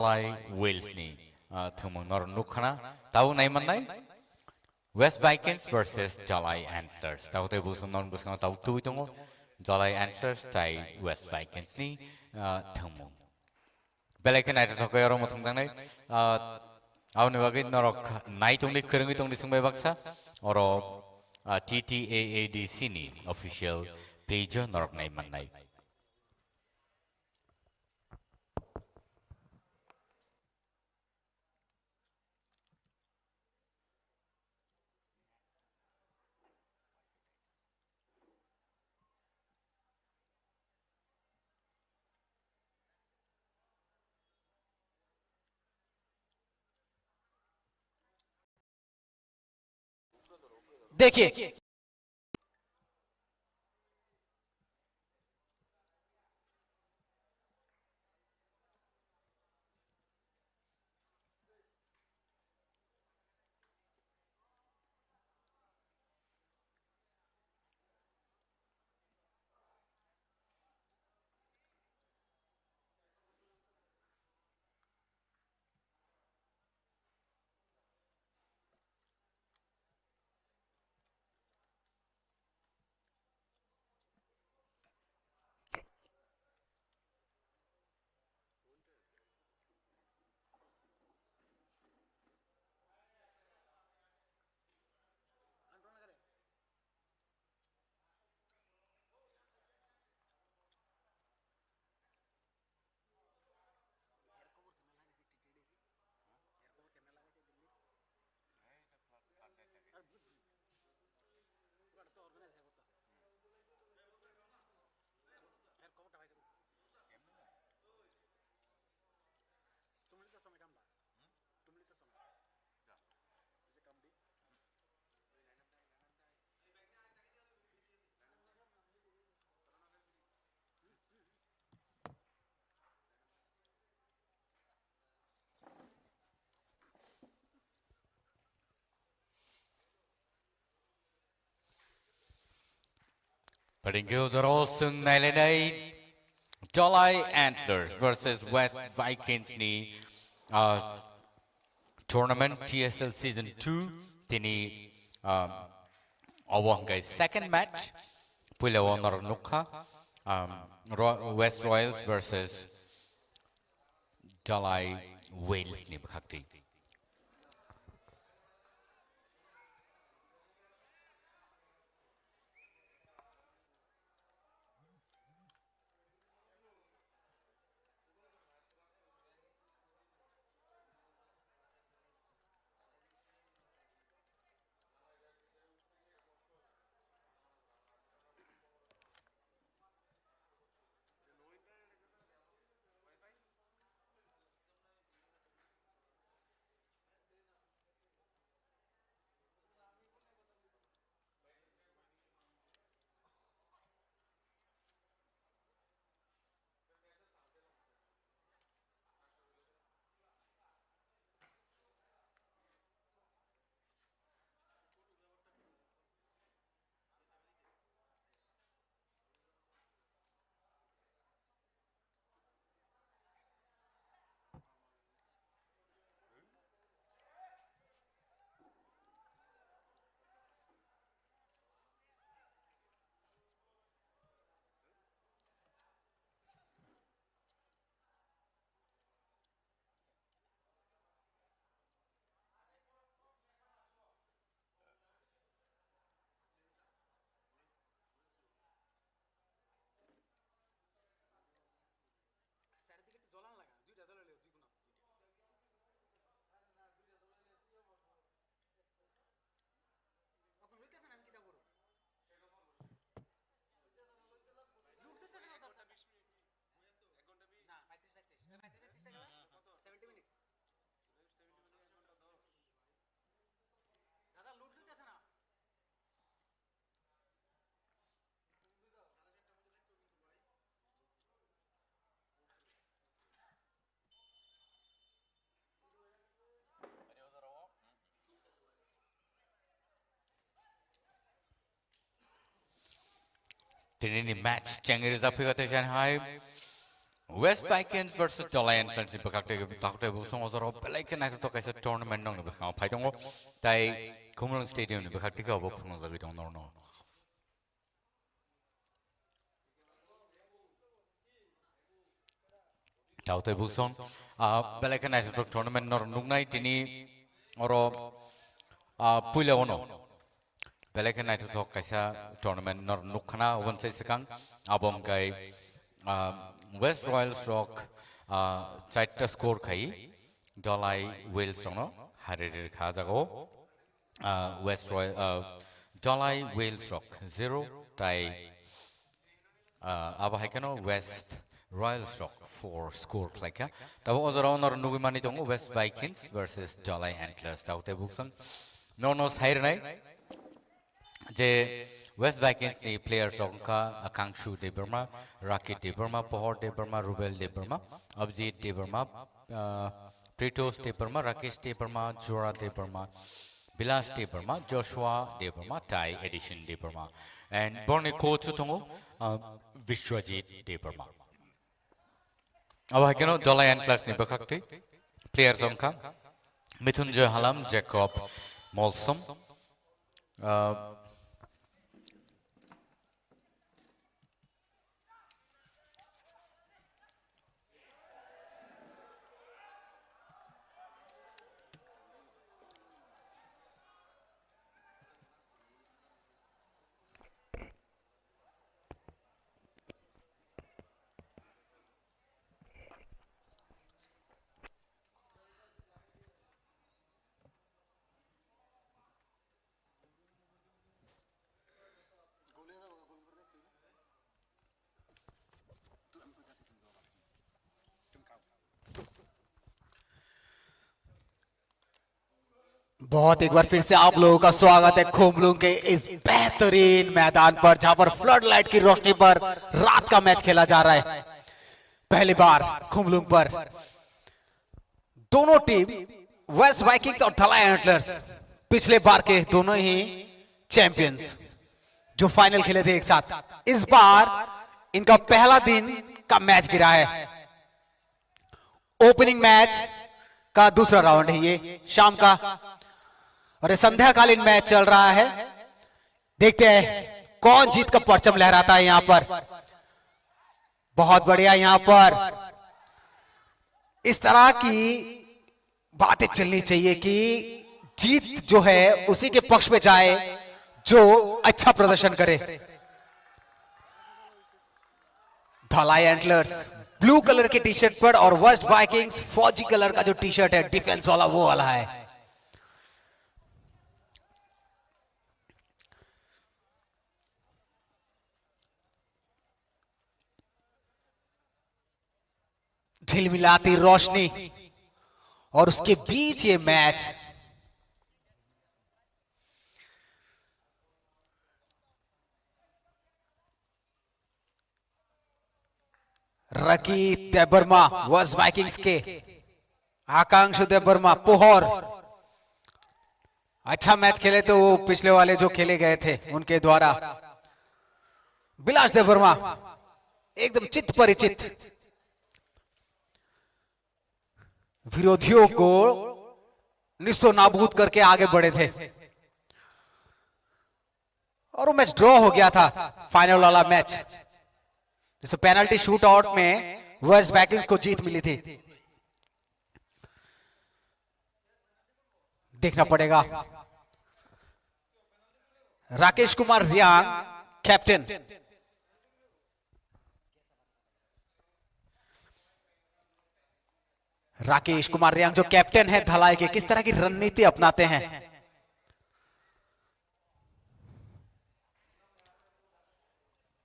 Jalai Walesni thumung nor nukhana tau nai manai West Vikings versus Jalai Antlers. Tau te busung non busung tau tu itungo Jalai Antlers tai West Vikings ni thumung. Belakin ai to koyoro mutung tang nai au ne wagi norok nai tung ni kereng itung ni sungbai baksa oro TTAADC ni official page norok nai manai. देखिए Paringil Dorosung Nailenay Jalai Antlers versus West Vikings ni tournament TSL season 2 tini awang guys second match pula honor nukha West Royals versus Jalai Wales ni bakhakti. Tini ni match changir zaphi kate Shanghai West Vikings versus Jolly Entrance ni bakak takte busong ozoro belai ke nak to kaisa tournament nong ni bakang phai dong tai Kumlung Stadium ni bakak tika obo phang jagi dong no. Taute busong belai ke nak to tournament nor nungnai tini oro puila ono belai ke nak to kaisa tournament nor nukhana one sai sekang abom kai West Royals rock চারটা score খাই জলাই Wales রং হারের খা যাগো West royal জলাই Wales rock 0 তাই আবার কেন West Royals rock 4 score খাইকা তবে অজরাও নর নুগিমানি দङ ওয়েস্ট ভাইকিংস ভার্সেস জলাই অ্যান্টলার্স তাওতে বুকसन नो साइर নাই যে West Vikings ni players rongka Akangshu Deberma, Rakit Deberma, Pohor Deberma, Rubel Deberma, Abjit Deberma, Pritos Deberma, Rakesh Deberma, Jora Deberma, Bilas Deberma, Joshua Deberma, Tai Edition Deberma, and Borne coach Tongo, Vishwajit Deberma. Aba keno Jolai Antlers ni bakakti players rongka Mithunjoy Halam, Jacob Molsom, बहुत एक बार फिर से आप लोगों का स्वागत है खुमलुंग के इस बेहतरीन मैदान पर जहां पर फ्लड लाइट की रोशनी पर रात का मैच खेला जा रहा है। पहली बार खुमलुंग पर दोनों टीम वेस्ट वाइकिंग्स और धलाई एंटलर्स पिछले बार के दोनों ही चैंपियंस जो फाइनल खेले थे एक साथ, इस बार इनका पहला दिन का मैच गिरा है। ओपनिंग मैच का दूसरा राउंड है ये शाम का और संध्याकालीन मैच चल रहा है। देखते हैं कौन जीत का परचम लहराता है यहां पर। बहुत बढ़िया, यहां पर इस तरह की बातें चलनी चाहिए कि जीत जो है उसी के पक्ष में जाए जो अच्छा प्रदर्शन करे। धलाई एंटलर्स ब्लू कलर के टी शर्ट पर और वेस्ट वाइकिंग्स फौजी कलर का जो टी शर्ट है डिफेंस वाला वो वाला है। झिलमिलाती रोशनी और उसके बीच ये match. Rocky Debbarma West Vikings के, आकांक्षु देबर्मा पोहर। अच्छा मैच खेले तो वो पिछले वाले जो खेले गए थे उनके द्वारा। बिलास देबर्मा एकदम चित्त परिचित, विरोधियों को निस्तो नाबूद करके आगे बढ़े थे और वो मैच ड्रॉ हो गया था। फाइनल वाला मैच जैसे पेनल्टी शूट आउट में वेस्ट वाइकिंग्स को जीत मिली थी। देखना पड़ेगा। राकेश कुमार रियांग कैप्टन, राकेश कुमार रियांग जो कैप्टन है धलाई के, किस तरह की रणनीति अपनाते हैं।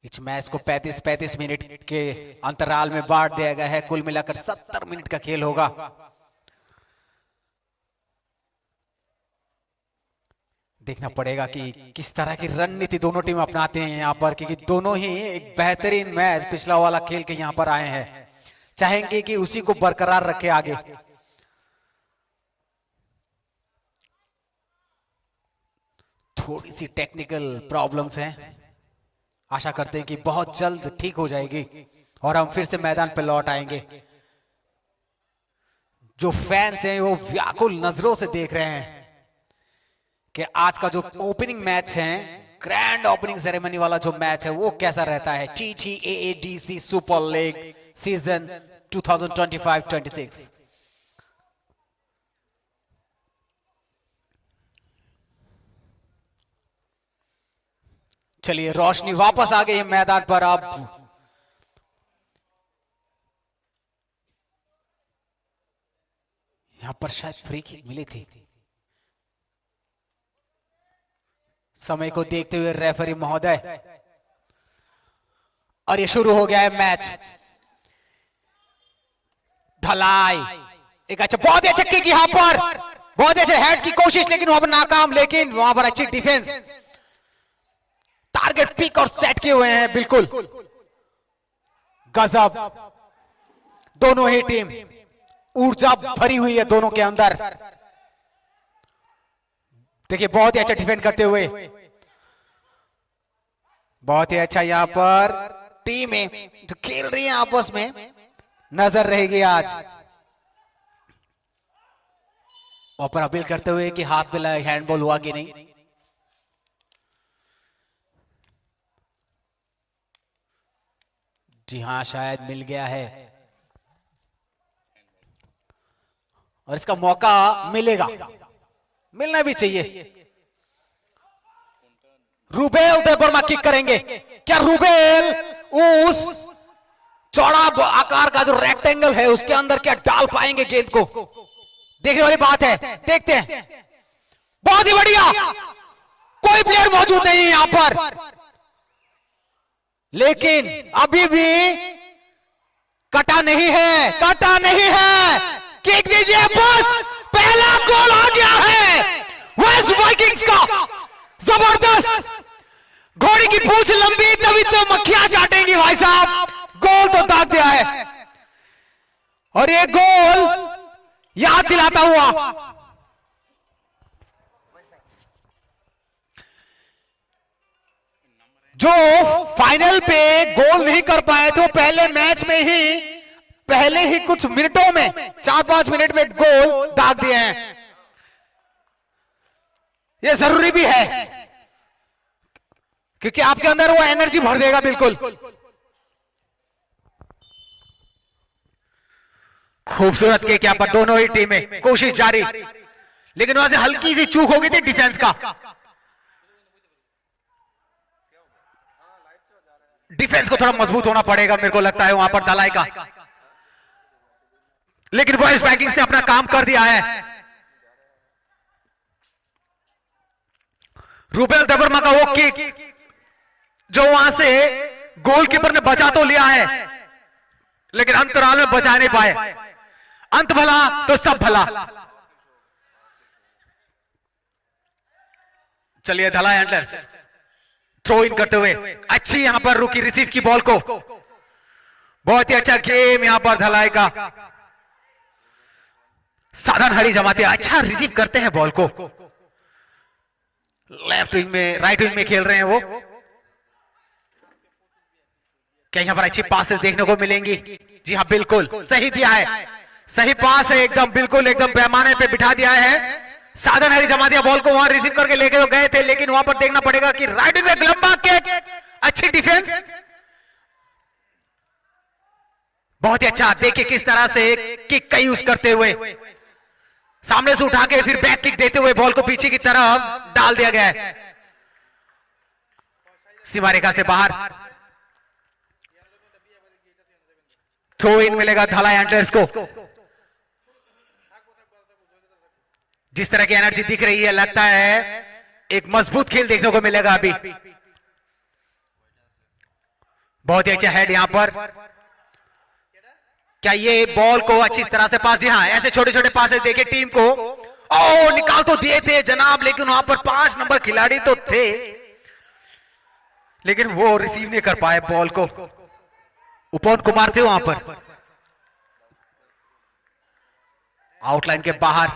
इस मैच को 35-35 मिनट के अंतराल में बांट दिया गया है। कुल मिलाकर 70 मिनट का खेल होगा। देखना पड़ेगा कि किस तरह की रणनीति दोनों टीम अपनाते हैं यहां पर, क्योंकि दोनों ही एक बेहतरीन मैच पिछला वाला खेल के यहां पर आए हैं, चाहेंगे कि उसी को बरकरार रखे आगे। थोड़ी सी टेक्निकल प्रॉब्लम्स हैं, आशा करते हैं कि बहुत जल्द ठीक हो जाएगी। और हम फिर से मैदान पर लौट आएंगे। जो फैंस हैं वो व्याकुल नजरों से देख रहे हैं कि आज का जो ओपनिंग मैच है, ग्रैंड ओपनिंग सेरेमनी वाला जो मैच है वो कैसा रहता है। TTAADC super league season 2025-26। चलिए रोशनी वापस आ गई है मैदान पर। अब यहां पर शायद फ्री किक मिली थी। समय को देखते हुए रेफरी महोदय, और ये शुरू हो गया है मैच। ढलाई एक अच्छा, बहुत ही अच्छा किक यहां पर, बहुत अच्छे हेड की कोशिश लेकिन वहां पर नाकाम, लेकिन वहां पर अच्छी डिफेंस, टारगेट पिक और सेट किए हुए हैं बिल्कुल गजब। दोनों ही टीम ऊर्जा भरी हुई है दोनों के अंदर। देखिए बहुत ही अच्छा डिफेंड करते हुए, बहुत ही अच्छा यहां पर टीमें जो खेल रही हैं आपस में नजर रहेगी आज। वहां पर अपील करते हुए कि हाथ पे हैंडबॉल हुआ कि नहीं। जी हां, शायद मिल गया है और इसका मौका मिलेगा, मिलना भी चाहिए। रूबेल देबर्मा किक करेंगे। क्या रूबेल उस चौड़ा आकार का जो रेक्टेंगल है उसके अंदर क्या डाल पाएंगे गेंद को? देखने वाली बात है, देखते हैं। बहुत ही बढ़िया, कोई प्लेयर मौजूद नहीं है यहां पर, लेकिन अभी भी कटा नहीं है, कटा नहीं है। किक दीजिए बस, पहला गोल आ गया है वेस्ट वाइकिंग्स का। जबरदस्त, घोड़ी की पूंछ लंबी तभी तो मक्खियां चाटेंगी भाई साहब। गोल तो दाग दिया है और ये गोल याद दिलाता हुआ जो फाइनल पे गोल नहीं कर पाए थे, पहले मैच में ही, पहले ही कुछ मिनटों में 4-5 मिनट में गोल दाग दिए हैं। ये जरूरी भी है क्योंकि आपके अंदर वो एनर्जी भर देगा बिल्कुल। खूबसूरत किक यहां पर, दोनों ही टीमें कोशिश जारी, लेकिन वहां से हल्की सी चूक हो गई थी डिफेंस का। डिफेंस को थोड़ा मजबूत होना पड़ेगा मेरे को लगता है वहां पर दलाई का, लेकिन वेस्ट वाइकिंग्स ने अपना काम कर दिया है। रूबेल देबर्मा का वो किक जो वहां से गोलकीपर ने बचा तो लिया है, लेकिन अंतराल में बचा नहीं पाए। अंत भला तो सब भला। चलिए धलाई एंटलर्स थ्रो इन करते हुए, अच्छी यहां पर रुकी रिसीव की बॉल को, बहुत ही अच्छा गेम यहां पर धलाई का। साधन हरी जमाते अच्छा रिसीव करते हैं बॉल को, लेफ्ट विंग में, राइट विंग में खेल रहे हैं वो। क्या यहां पर अच्छी पासेस देखने को मिलेंगी? जी हाँ बिल्कुल सही दिया है, सही पास है एकदम, बिल्कुल एकदम पैमाने पे बिठा दिया है। साधन हरी जमा दिया बॉल को, वहां रिसीव करके लेके तो गए थे, लेकिन वहां पर देखना पड़ेगा कि राइट विंग में लंबा किक, अच्छी डिफेंस, बहुत ही अच्छा। देखिए किस तरह से किक का यूज करते हुए सामने से उठा के फिर बैक किक देते हुए बॉल को पीछे की तरफ डाल दिया गया है, सीमा रेखा से बाहर। थ्रो इन मिलेगा धलाई एंटलर्स को। जिस तरह की एनर्जी दिख रही है, लगता है एक मजबूत खेल देखने को मिलेगा अभी। बहुत ही अच्छा हेड यहां पर। क्या ये बॉल को अच्छी तरह से पास, जी हाँ, ऐसे छोटे छोटे पासेस देके टीम को, ओ निकाल तो दिए थे जनाब, लेकिन वहां पर 5 नंबर खिलाड़ी तो थे, लेकिन वो रिसीव नहीं कर पाए बॉल को। उपवन कुमार थे वहां पर, आउटलाइन के बाहर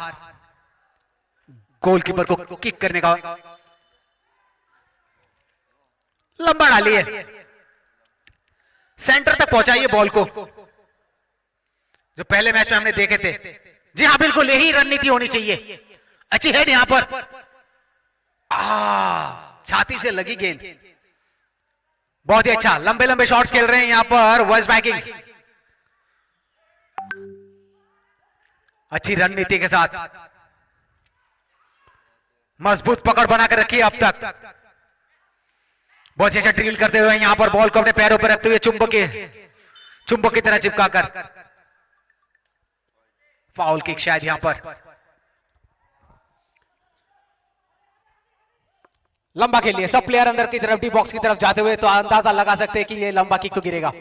गोलकीपर को किक करने का, लंबा डाली है, सेंटर तक पहुंचाइए बॉल को, जो पहले मैच में हमने देखे थे। जी हाँ, बिल्कुल यही रणनीति होनी चाहिए। अच्छी हेड यहां पर, छाती से लगी गेंद, बहुत ही अच्छा। लंबे लंबे शॉट्स खेल रहे हैं यहां पर वेस्ट वाइकिंग्स, अच्छी रणनीति के साथ मजबूत पकड़ बना कर रखी है अब तक। बहुत अच्छा ड्रिल करते हुए यहां पर बॉल को अपने पैरों पर रखते हुए चुंबक की तरह चिपकाकर फाउल किक शायद यहां पर। लंबा खेल लिए सब प्लेयर अंदर की तरफ, डी बॉक्स की तरफ जाते हुए, तो अंदाजा लगा सकते हैं कि ये लंबा किक तो गिरेगा।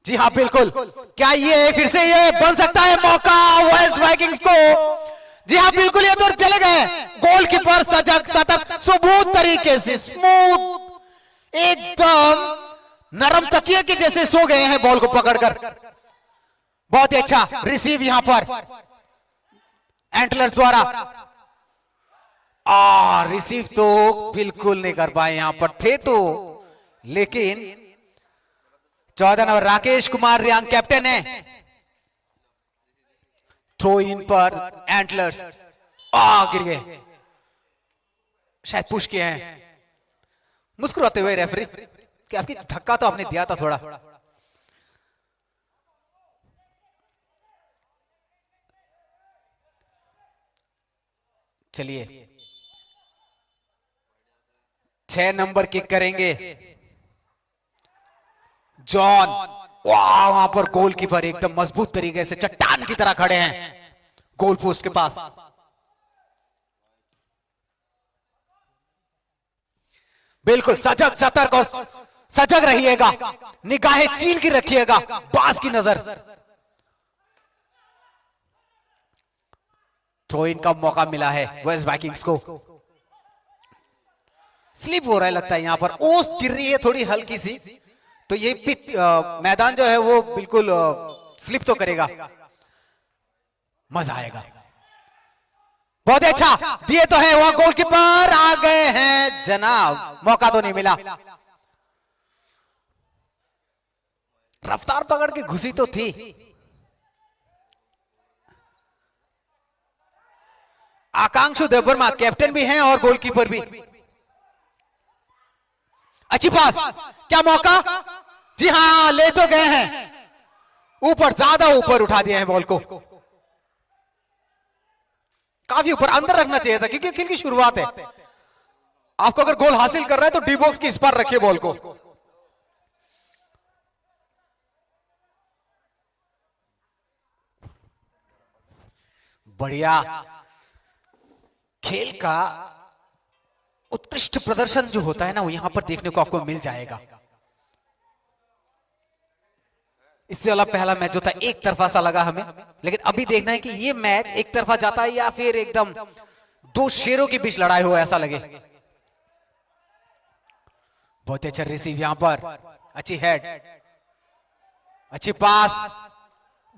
जी हाँ बिल्कुल, क्या ये फिर से ये बन सकता है मौका वेस्ट वाइकिंग्स को? जी हाँ बिल्कुल, ये तो चले गए। गोलकीपर सजग सतर्क, सुबूत तरीके से स्मूथ, एकदम नरम तकिए के जैसे सो गए हैं बॉल को पकड़कर। बहुत ही अच्छा रिसीव यहां पर एंटलर्स द्वारा। रिसीव तो बिल्कुल नहीं कर पाए, यहां पर थे तो, लेकिन 14 नंबर राकेश कुमार रियांग कैप्टन है। थ्रो इन पर एंटलर्स, गिर गए, शायद पुश किए हैं। मुस्कुराते हुए रेफरी कि आपकी धक्का तो आपने दिया था थोड़ा। चलिए 6 नंबर किक करेंगे जॉन। वहां पर गोलकीपर एकदम मजबूत तरीके से चट्टान की तरह खड़े हैं गोल पोस्ट के पास। बिल्कुल सजग सतर्क और सजग रहिएगा, निगाहें चील की रखिएगा, बाज की नजर। थ्रो इन का मौका मिला है वेस्ट वाइकिंग्स को। स्लिप हो रहा है लगता है यहां पर, ओस गिर रही है थोड़ी हल्की सी, तो ये पिच मैदान जो है वो बिल्कुल स्लिप तो करेगा, मजा आएगा। बहुत अच्छा दिए तो है, वह गोलकीपर आ गए हैं जनाब, मौका तो नहीं मिला। रफ्तार पकड़ के घुसी तो थी। आकांक्षु देववर्मा कैप्टन भी हैं और गोलकीपर भी। अच्छी पास, क्या मौका? जी हां, ले तो गए हैं, ऊपर, ज्यादा ऊपर उठा दिए हैं बॉल को, काफी ऊपर, अंदर रखना चाहिए था क्योंकि खेल की शुरुआत है। आपको अगर गोल हासिल कर रहा है तो डी बॉक्स की इस पर रखिए बॉल को। बढ़िया खेल का उत्कृष्ट प्रदर्शन जो होता है ना, वो यहां पर देखने को आपको मिल जाएगा। इससे वाला पहला मैच जो था एक तरफा सा लगा हमें, लेकिन अभी देखना है कि ये मैच एक तरफा जाता है या फिर एकदम दो शेरों के बीच लड़ाई हो ऐसा लगे। बहुत अच्छा रिसीव यहां पर, अच्छी हेड, अच्छी पास,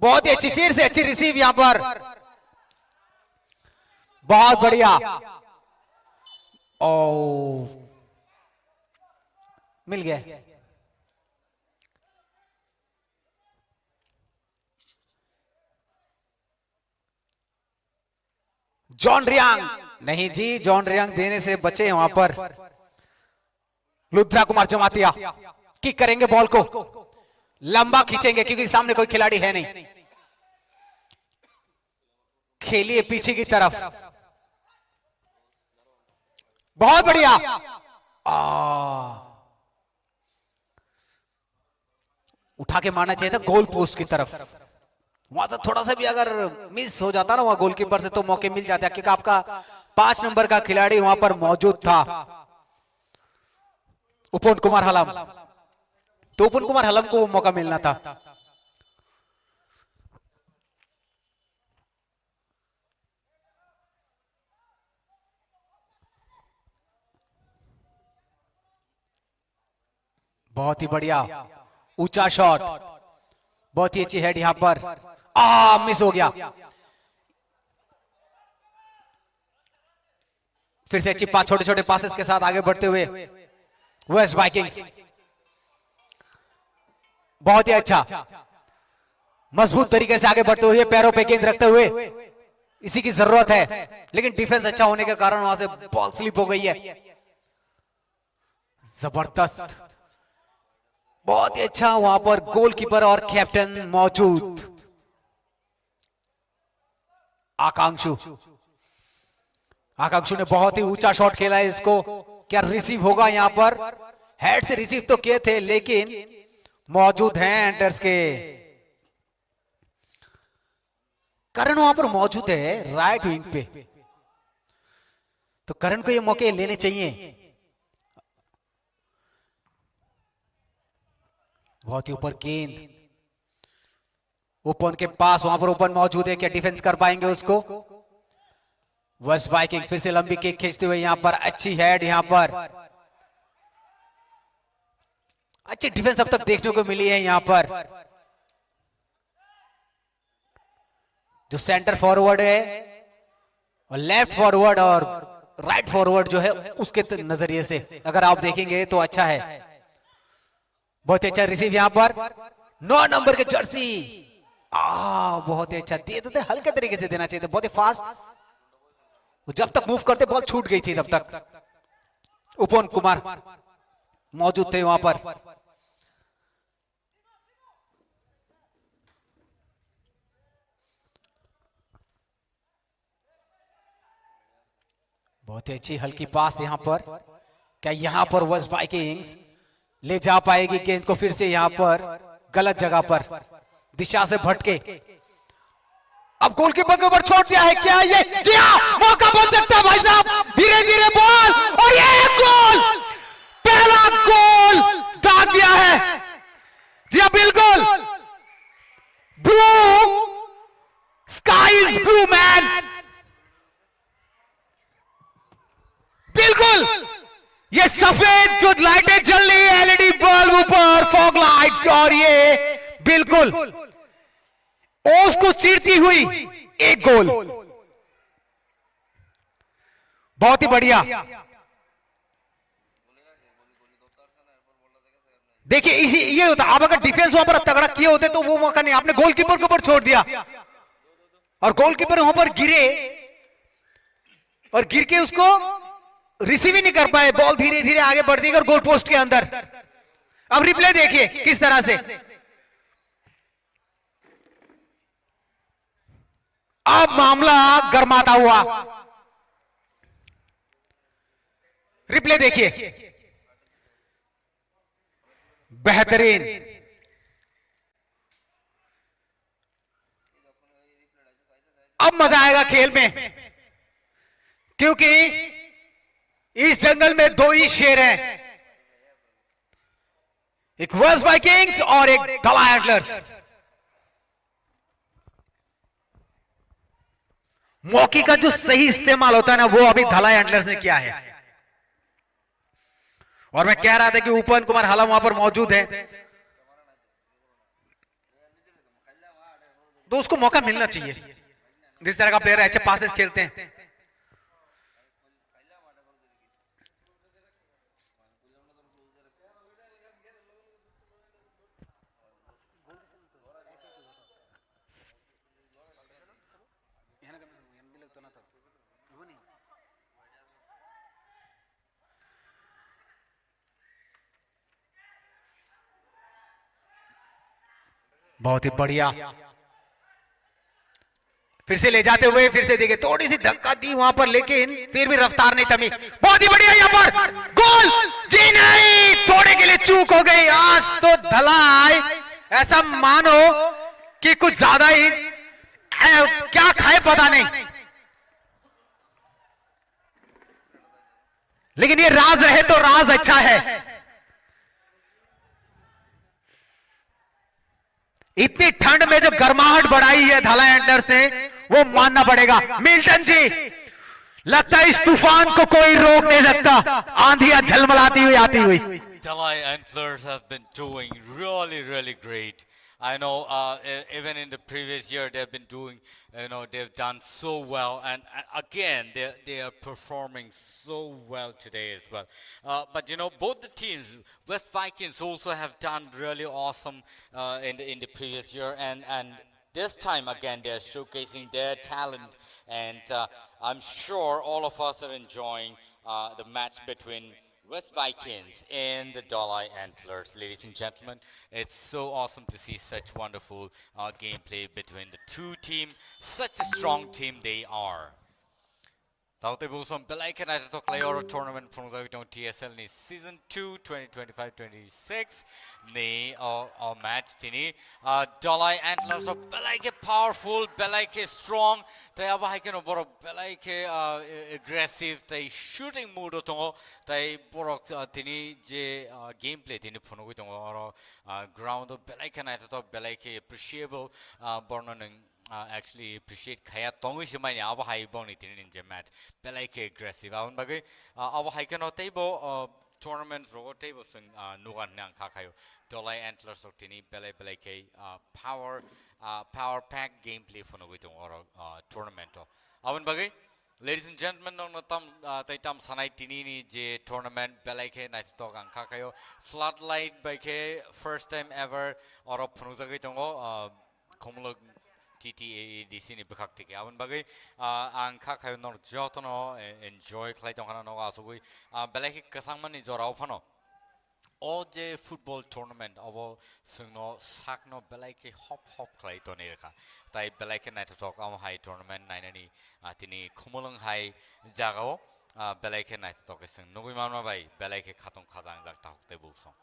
बहुत ही अच्छी, फिर से अच्छी रिसीव यहां पर, बहुत बढ़िया। ओ मिल गया। जॉन रियांग, नहीं जी, जॉन रियांग देने से बचे वहां पर। लुद्रा कुमार जमातिया किक करेंगे बॉल को, लंबा खींचेंगे क्योंकि सामने कोई खिलाड़ी है नहीं। खेलिए पीछे की तरफ, बहुत बढ़िया। उठा के मारना चाहिए था गोल पोस्ट की तरफ, वहां से थोड़ा सा भी अगर मिस हो जाता ना वहां गोलकीपर से तो मौके मिल जाते, क्योंकि आपका 5 नंबर का खिलाड़ी वहां पर मौजूद था, उपन कुमार हलम, तो उपन कुमार हलम को वो मौका मिलना था। बहुत ही बढ़िया ऊंचा शॉट, बहुत ही अच्छी हेड यहां पर, मिस हो गया। फिर से अच्छी पास, छोटे छोटे पासेस के साथ आगे बढ़ते हुए वेस्ट वाइकिंग्स। बहुत ही अच्छा, मजबूत तरीके से आगे बढ़ते हुए, पैरों पे गेंद रखते हुए, इसी की जरूरत है। लेकिन डिफेंस अच्छा होने के कारण वहां से बॉल स्लिप हो गई है। जबरदस्त, बहुत ही अच्छा। वहां पर गोलकीपर और कैप्टन मौजूद। आकांक्षु ने बहुत ही ऊंचा शॉट खेला है। इसको क्या रिसीव होगा? यहां पर हेड से रिसीव तो किए थे, लेकिन मौजूद हैं एंटर्स के करण वहां पर मौजूद है राइट विंग पे, तो करण को ये मौके लेने चाहिए। बहुत ही ऊपर गेंद, ओपन के पास, वहां पर ओपन मौजूद है। क्या डिफेंस कर पाएंगे उसको? वेस्ट वाइकिंग्स फिर से लंबी किक खींचते हुए, यहां पर अच्छी हेड, यहां पर अच्छी डिफेंस अब तक देखने को मिली है। यहां पर जो सेंटर फॉरवर्ड है और लेफ्ट फॉरवर्ड और राइट फॉरवर्ड जो है उसके नजरिए से अगर आप देखेंगे तो अच्छा है। बहुत ही अच्छा रिसीव यहां पर, 9 नंबर के जर्सी, बहुत ही अच्छा दिए तो हल्के तरीके से देना चाहिए था, बहुत ही फास्ट। जब तक मूव करते बॉल छूट गई थी तब तक उपवन कुमार मौजूद थे वहां पर। बहुत ही अच्छी हल्की पास यहां पर। क्या यहां पर वेस्ट वाइकिंग्स ले जा पाएगी गेंद को? फिर से यहां पर गलत जगह पर, दिशा से भटके। अब गोलकीपर के ऊपर छोड़ दिया है। क्या ये? जी हाँ, मौका बन सकता है भाई साहब। धीरे धीरे बॉल, और ये गोल, पहला गोल दाग दिया है। जी हाँ, बिल्कुल, blue sky is blue man, बिल्कुल। ये सफेद जो लाइटें जल रही है, एलईडी बल्ब ऊपर, फॉग लाइट्स, और ये बिल्कुल ओस को चीरती हुई एक गोल, बहुत ही बढ़िया। देखिए इसी ये होता, आप अगर डिफेंस वहां पर तगड़ा किए होते तो वो मौका नहीं, आपने गोलकीपर के ऊपर छोड़ दिया और गोलकीपर वहां पर गिरे और गिर के उसको रिसीव ही नहीं कर पाए। बॉल धीरे धीरे आगे बढ़ती और गोल पोस्ट के अंदर। अब रिप्ले देखिए किस तरह से, अब मामला गर्माता हुआ। रिप्ले देखिए, बेहतरीन। अब मजा आएगा खेल में, क्योंकि इस जंगल में 2 ही शेर हैं, एक वेस्ट वाइकिंग्स और एक धला एंटलर्स। मौके का जो सही इस्तेमाल होता है ना, वो अभी धला एंटलर्स ने किया है। और मैं कह रहा था कि उपवन कुमार हाला वहां पर मौजूद है, तो उसको मौका मिलना चाहिए। जिस तरह का प्लेयर अच्छे पासेस खेलते हैं। बहुत ही बढ़िया, फिर से ले जाते हुए, फिर से देखिए थोड़ी सी धक्का दी वहां पर, लेकिन फिर भी रफ्तार नहीं थमी। बहुत ही बढ़िया यहां पर गोल। जी नहीं, थोड़े के लिए चूक हो गई। आज तो धलाई ऐसा मानो कि कुछ ज्यादा ही क्या खाए पता नहीं, लेकिन ये राज रहे तो राज अच्छा है। इतनी ठंड में जो गर्माहट बढ़ाई है धला एंटलर्स ने, वो मानना पड़ेगा। मिल्टन जी, लगता है इस तूफान को कोई रोक नहीं सकता, आंधियां झलमलाती हुई आती हुई। Dalai Antlers have been doing really great. I know even in the previous year they've been doing, they've done so well, and again they are performing so well today as well. But both the teams, West Vikings also have done really awesome in the previous year, and this time again they're showcasing their talent, and I'm sure all of us are enjoying the match between West Vikings and the Dalai Antlers. Ladies and gentlemen, it's so awesome to see such wonderful gameplay between the two teams. Such a strong team they are. Taute buson belaikan at the Euro tournament from the TSL ni season 2 2025-26 ni match tini Dalai Antlers of belaike powerful, belaike strong, they are hiking over belaike aggressive, they shooting mood to they borok tini je gameplay tini phono to or ground of belaikan at the belaike appreciable bornoning actually appreciate kaya tongu simai aba hai boni tinin je match belike aggressive aun bagai aba hai kan table tournament ro table sing nugan nang khakayo Dolai Antlers of tini belike power pack gameplay phono gitong or tournament aun bagai ladies and gentlemen nong tam taitam sanai tini ni je tournament belike night talk ang khakayo floodlight baike first time ever or phono jagai tongo komulog TTADC ni bekakti ke awan bagai ang kakayo nor jotono enjoy klay tong kana no asugui belaki kasangman ni jorao phano all je football tournament abo sungno sakno belaki hop klay to ni rekha tai belaki night talk am high tournament nainani tini khumulung high jagao belaki night talk sung nugui mamma bai belaki khatong khajang jak ta hokte busong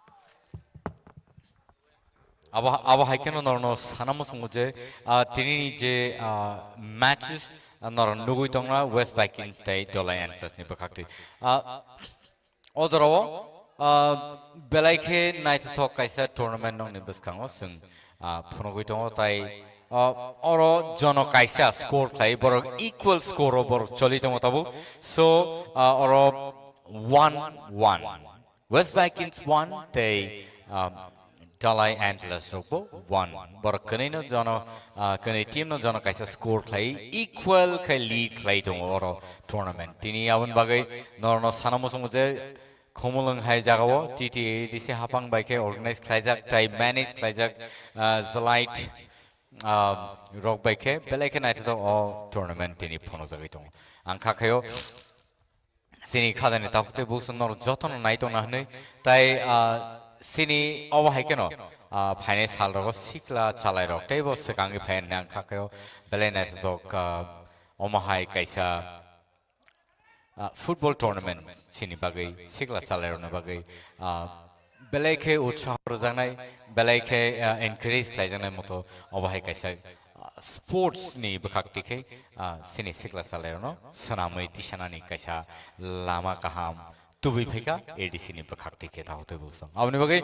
aba haikeno norno sanamo sunguje tini je matches nor nugui tongra West Vikings State Dolai Antlers ni bakakti odoro belaike night talk kaisa tournament nong ni baskango sung phonogui tongo tai oro jono kaisa score klai bor equal score bor choli tongo tabu so oro 1-1 West Vikings 1 they Dalai Antlers ropo 1 bor kene no jono kene team no jono kaisa score klai equal kai lead klai dong oro tournament tini aun bagai norno sanamo sunguje khomulung hai jagao TTADC hapang baike organize khlaijak tai manage khlaijak zlight rock baike belake night to tournament tini phono jagai dong ang khakayo sini khadani takte busun nor jotono naito nahne tai sini awa haikeno phane sal ro sikla chalai ro tebo sekangi phan nang khakayo belena to oma hai kaisa football tournament sini bagai sikla chalai ro na bagai beleke utsaho janai beleke encourage khai janai moto awa hai kaisa sports ni bakakti ke sini sikla chalai ro no sanamai tisana ni kaisa lama kaham Tubi phika ADC ni bakakti ke ta hote busang abni bagai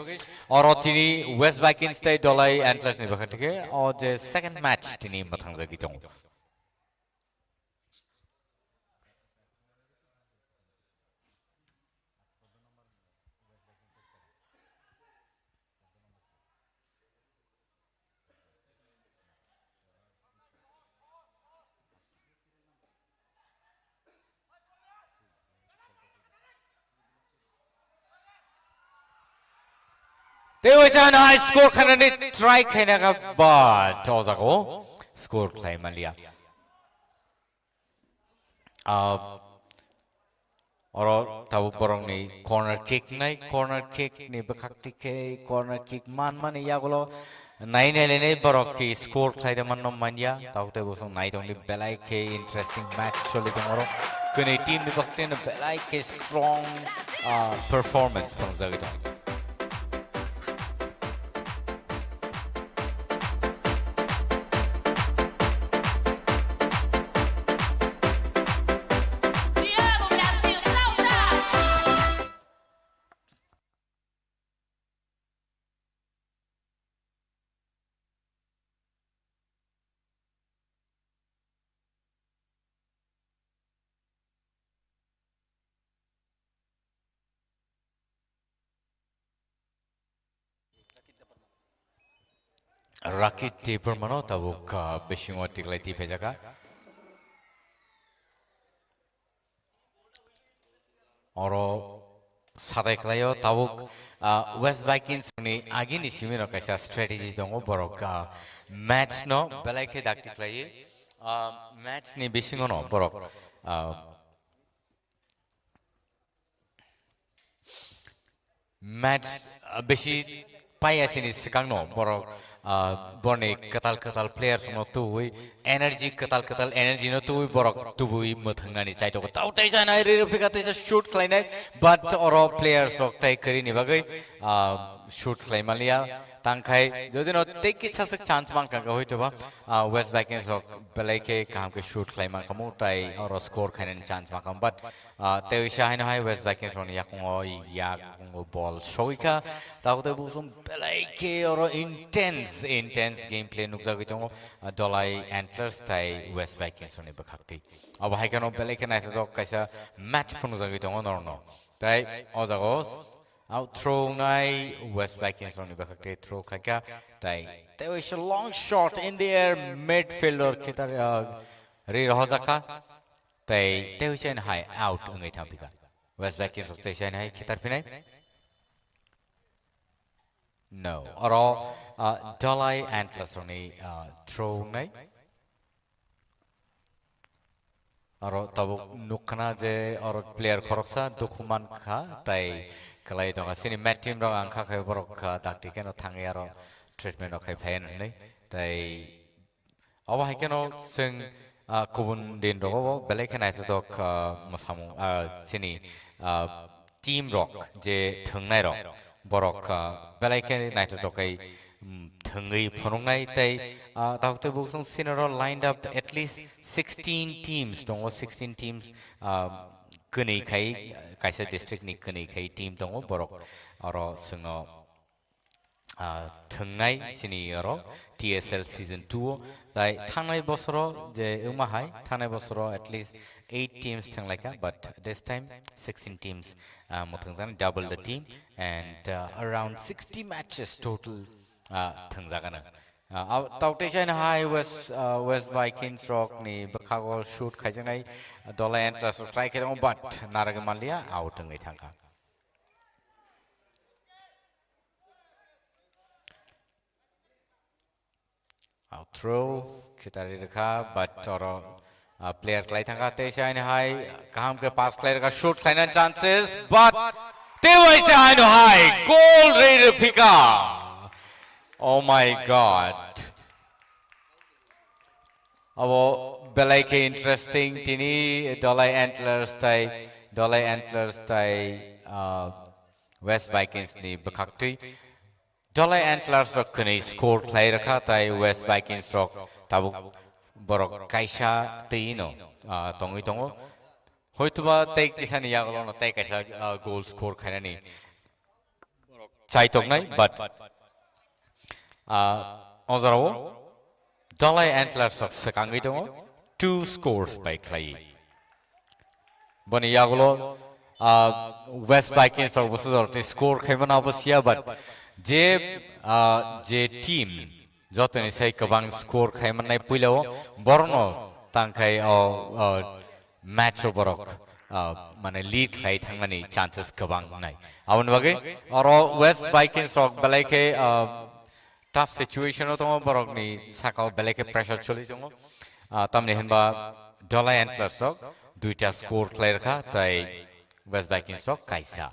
oro tini West Vikings State Dolai Antlers ni bakakti ke or the second match tini mathang jagi tong There was a high score candidate try kainaga but tozago score claim malia oro tabu borong ni corner kick ni bakakti ke corner kick man yagulo nai ne borok ki score claim manno mania taute bosong nai dong ni belai ke interesting match choli tomorrow kuni team ni bakte na belai ke strong performance from jagito Rocky Taper Mano Tabuk Bishimo Tigleti Pejaka. Oro Sadaklayo Tabuk West Vikings ni Agin is Simino Kasa strategy dongo borok match no Belake Dacticlay match ni Bishingono borok match beshi payasini sekangno borok borne katal players no tuwi energy katal energy no tuwi borok tuwi muthangani chai to tau tai jana re fikate sa shoot klainai but oro players ok tai kari ni bagai shoot klaimalia tangkai jodi no take it sasak chance mang ka hoi to ba West Vikings ok belai ke kam ke shoot klaimang kamu tai oro score khainen chance ma kam but te isha hain hai West Vikings on yakungo yakungo ball shoika tau te busum belai ke oro intense gameplay nukja gitong Dolai Antlers tai West Vikings on bakakti अब hai kano belai ke nai to kaisa match phunu ja gitong no tai ojago out throw nai West Vikings on bakakti throw khaka tai there was a long shot in the air midfielder kitar re rahojaka tai there was a high out ngai thampika West Vikings of station hai kitar pinai no oro Dolai Antlers on throw nai oro tabu nukna je oro player khoroksa dokuman kha tai kalai donga sini match team rong angkha khai borok takti keno thangi aro treatment ok khai phain nei tai awa hai keno sing kubun din rogo belai khanai to masamu sini team rock je thungnai rok borok belai khanai to kai thungi phonongnai tai doctor books on scenario lined up at least 16 teams dong 16 teams kuni khai kaisa district ni kuni khai team dong borok aro singo thungnai sini aro TSL season 2 tai thangnai bosoro je umahai thangnai bosoro at least 8 teams thing like that but this time 16 teams muthungdan double the team and around 60 matches total thungjagana Tautation High West Vikings rock ni bakagol shoot khajangai Dolai Antlers strike it but Naragamalia out ngai thangka out throw kitari rakha but oro player klai thangka Tautation High kaham ke pass klai rakha shoot khaina chances but Tautation High goal rate pika Oh my God. Abo belai ke interesting tini Dolai Antlers tai West Vikings ni bakakti Dolai Antlers rok kuni score klai rakha tai West Vikings rok tabu borok kaisa tino tongi tongo hoituba tai kisani yaglo no tai kaisa goal score khaina ni chai tongnai but Ozaro Dolai Antlers of Sakangi tongo 2 scores by Clay. Boni Yagulo West Vikings or was score Kevin Abasia, but J team Jotani say Kabang score Kaimanai Pilo Borno Tankai or match Borok Mana lead Clay Tangani chances Kabang Nai. Awan or West Vikings of Balake tough situation to borok ni sakao beleke pressure choli jongo tamne henba Dolai Antlers sok duita score player kha tai West Vikings sok kaisa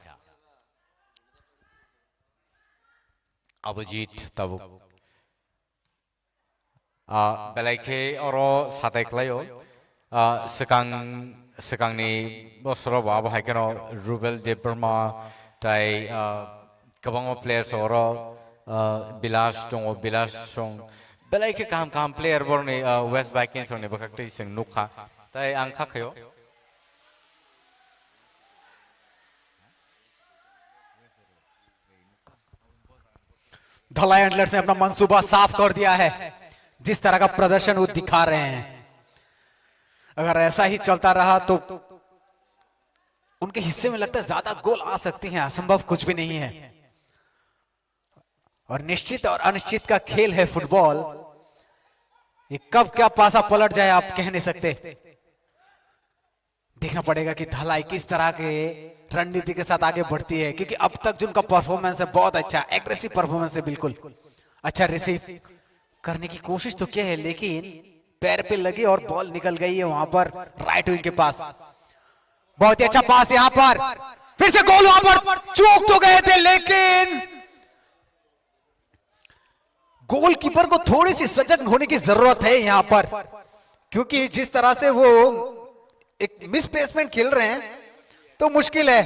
abujit tabu beleke oro satai klayo sekang ni bosro ba ba haikeno Rubel de Burma tai kabang players oro Bilas tong Bilas song belai ke kam player borni West Vikings on bakakti sing nukha tai angkha khayo Dolai Antlers ने अपना मंसूबा साफ कर दिया है जिस तरह का प्रदर्शन वो दिखा रहे हैं अगर ऐसा ही चलता रहा तो उनके हिस्से में लगता है ज्यादा गोल आ सकती हैं असंभव कुछ भी नहीं है और निश्चित और अनिश्चित का खेल है फुटबॉल। ये कब क्या पासा पलट जाए आप कह नहीं सकते। देखना पड़ेगा कि धलाई किस तरह के रणनीति के साथ आगे बढ़ती है, क्योंकि अब तक जो उनका परफॉर्मेंस है बहुत अच्छा, एग्रेसिव परफॉर्मेंस है, बिल्कुल अच्छा रिसीव करने की कोशिश तो किया है, लेकिन पैर पे लगी और बॉल निकल गई है वहां पर राइट विंग के पास। बहुत ही अच्छा पास यहां पर, फिर से गोल वहां पर चूक तो गए थे, लेकिन गोलकीपर को थोड़ी सी सजग होने की जरूरत है यहां पर, क्योंकि जिस तरह से वो एक मिसप्लेसमेंट खेल रहे हैं तो मुश्किल है,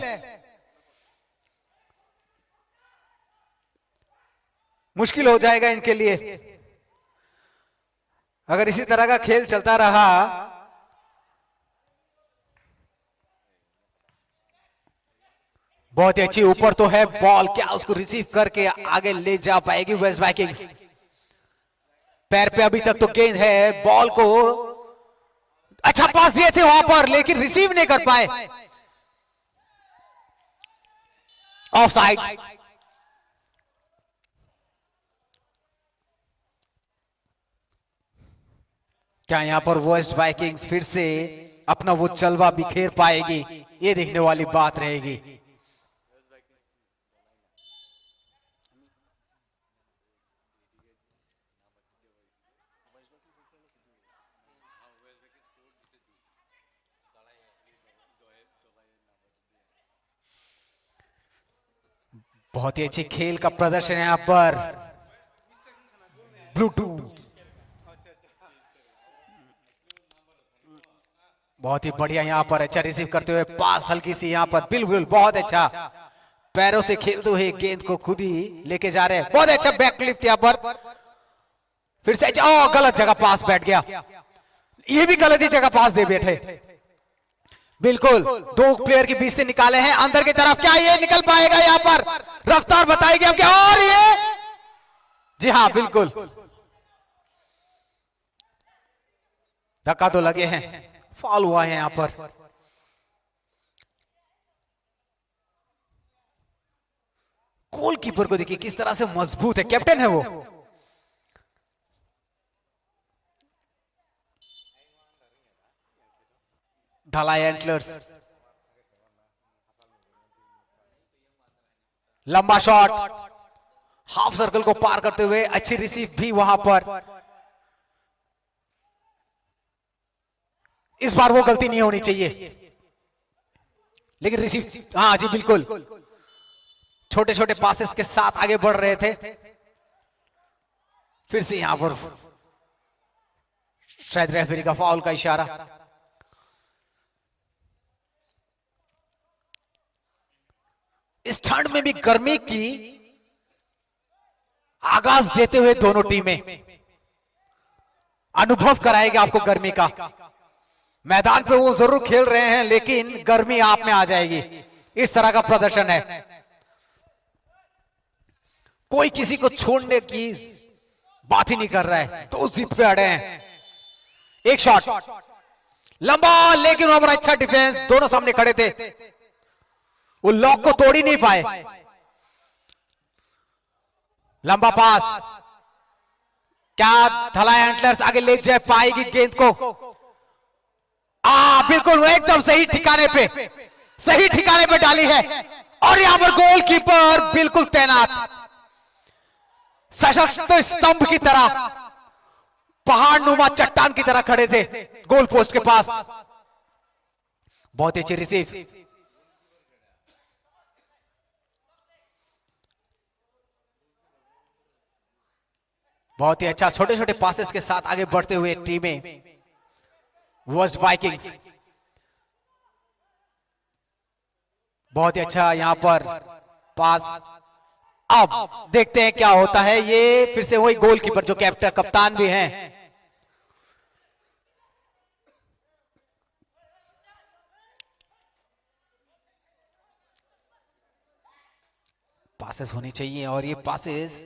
मुश्किल हो जाएगा इनके लिए अगर इसी तरह का खेल चलता रहा। बहुत ही अच्छी ऊपर तो है बॉल, क्या उसको रिसीव करके आगे ले जा पाएगी वेस्ट वाइकिंग्स। पैर पे अभी तक तो गेंद है, बॉल को अच्छा पास दिए थे वहां पर, लेकिन रिसीव नहीं कर पाए। Of side. क्या यहां पर वेस्ट वाइकिंग्स फिर से अपना वो जलवा बिखेर पाएगी, ये देखने वाली बात रहेगी। बहुत ही अच्छी खेल का प्रदर्शन है यहां पर। ब्लूटूथ बहुत ही बढ़िया यहां पर, अच्छा रिसीव करते हुए पास हल्की सी यहां पर, बिल्कुल बहुत अच्छा पैरों से खेलते हुए गेंद को खुद ही लेके जा रहे हैं। बहुत अच्छा बैक लिफ्ट यहां पर, फिर से गलत जगह पास बैठ गया, ये भी गलत ही जगह पास दे बैठे। बिल्कुल दो प्लेयर के बीच से निकाले हैं अंदर की तरफ, क्या ये निकल पाएगा यहां पर? रफ्तार बताएगी हम क्या, और ये जी हाँ बिल्कुल धक्का तो लगे हैं, फाउल हुआ है यहां पर। गोलकीपर को देखिए किस तरह से मजबूत है, कैप्टन है वो। धलाई एंटलर्स, लंबा शॉट हाफ सर्कल को पार करते हुए, अच्छी रिसीव भी वहां पर। इस बार वो गलती नहीं होनी चाहिए, लेकिन रिसीव हाँ जी बिल्कुल, छोटे छोटे पासेस के साथ आगे बढ़ रहे थे। फिर से यहां पर शायद रेफरी का फाउल का इशारा। इस ठंड में भी गर्मी की आगाज देते हुए दोनों टीमें अनुभव कराएगी आपको गर्मी का। मैदान पे वो जरूर खेल रहे हैं, लेकिन गर्मी आप में आ जाएगी। इस तरह का प्रदर्शन है, कोई किसी को छोड़ने की बात ही नहीं कर रहा है, तो जिद पे अड़े हैं। एक शॉट लंबा, लेकिन वहां पर अच्छा डिफेंस, दोनों सामने खड़े थे, वो लॉक को तोड़ ही नहीं पाए। लंबा पास, क्या धलाई एंटलर्स आगे ले जा पाएगी गेंद को? बिल्कुल वो एकदम सही ठिकाने पे, सही ठिकाने पे डाली है, और यहां पर गोलकीपर बिल्कुल तैनात, सशक्त स्तंभ की तरह, पहाड़ नुमा चट्टान की तरह खड़े थे गोल पोस्ट के पास। बहुत अच्छी रिसीव, बहुत ही अच्छा छोटे छोटे पासेस के साथ आगे बढ़ते हुए टीमें वेस्ट वाइकिंग्स। बहुत ही अच्छा यहां पर पास। अब देखते हैं क्या होता है। ये फिर से वही गोलकीपर जो कैप्टन कप्तान भी हैं, पासेस होनी चाहिए, और ये पासेस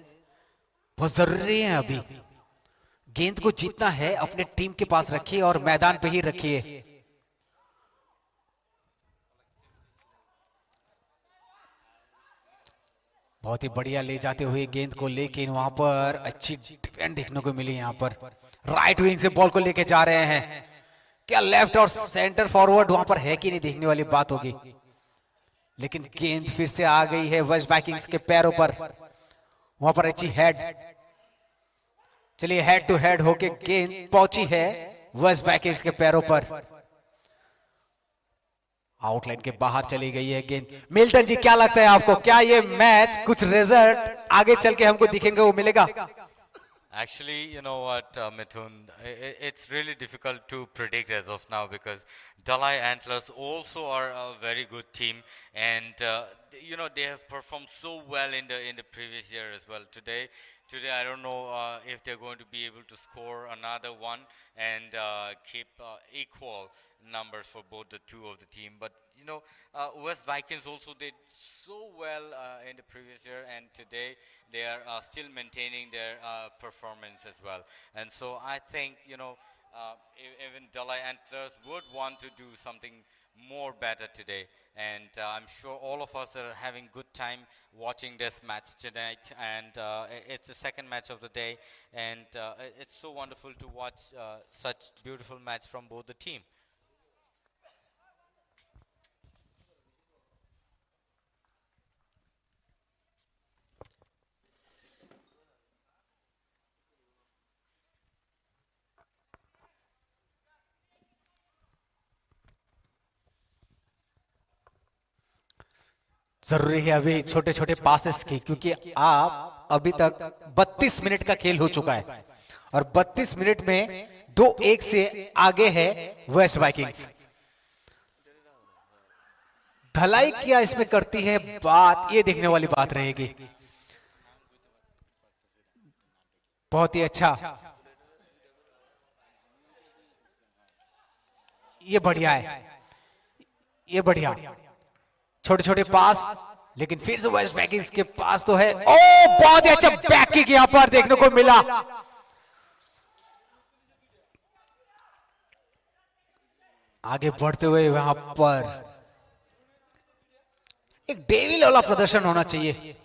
बहुत जरूरी है। अभी गेंद को जीतना है, अपने टीम के पास रखिए और मैदान पे ही रखिए। बहुत ही बढ़िया ले जाते हुए गेंद को, लेकिन वहां पर अच्छी डिफेंड देखने को मिली। यहां पर राइट विंग से बॉल को लेके जा रहे हैं। क्या लेफ्ट और सेंटर फॉरवर्ड वहां पर है कि नहीं, देखने वाली बात होगी। लेकिन गेंद फिर से आ गई है वेस्ट वाइकिंग्स के पैरों पर। वहां पर अच्छी हेड, चलिए हेड टू हेड होके गेंद पहुंची है वेस्ट वाइकिंग्स के पैरों पर। आउटलाइन के बाहर चली गई है गेंद। मिल्टन जी, क्या लगता है आपको, क्या ये मैच कुछ रिजल्ट आगे चल के हमको दिखेंगे वो मिलेगा? Actually, you know what, Mithun, it's really difficult to predict as of now because Dalai Antlers also are a very good team, and you know they have performed so well in the previous year as well. Today I don't know if they're going to be able to score another one and keep equal numbers for both the two of the team. But you know, West Vikings also did so well in the previous year, and today they are still maintaining their performance as well. And so I think, you know, even Dalai Antlers would want to do something more better today, and I'm sure all of us are having good time watching this match tonight. And it's the second match of the day, and it's so wonderful to watch such beautiful match from both the team. जरूरी है अभी छोटे छोटे passes की, क्योंकि आप अभी तक 32 मिनट का खेल हो चुका है और 32 मिनट में 2-1 से आगे है वेस्ट वाइकिंग्स। धलाई क्या इसमें करती है बात, ये देखने वाली बात रहेगी। बहुत ही अच्छा, ये बढ़िया है, ये बढ़िया, छोटे छोटे पास। लेकिन फिर से वेस्ट वाइकिंग्स के पास तो है। ओ बहुत ही अच्छा बैक किक यहां पर देखने को मिला। आगे बढ़ते हुए वहां पर एक डेविल वाला प्रदर्शन होना चाहिए।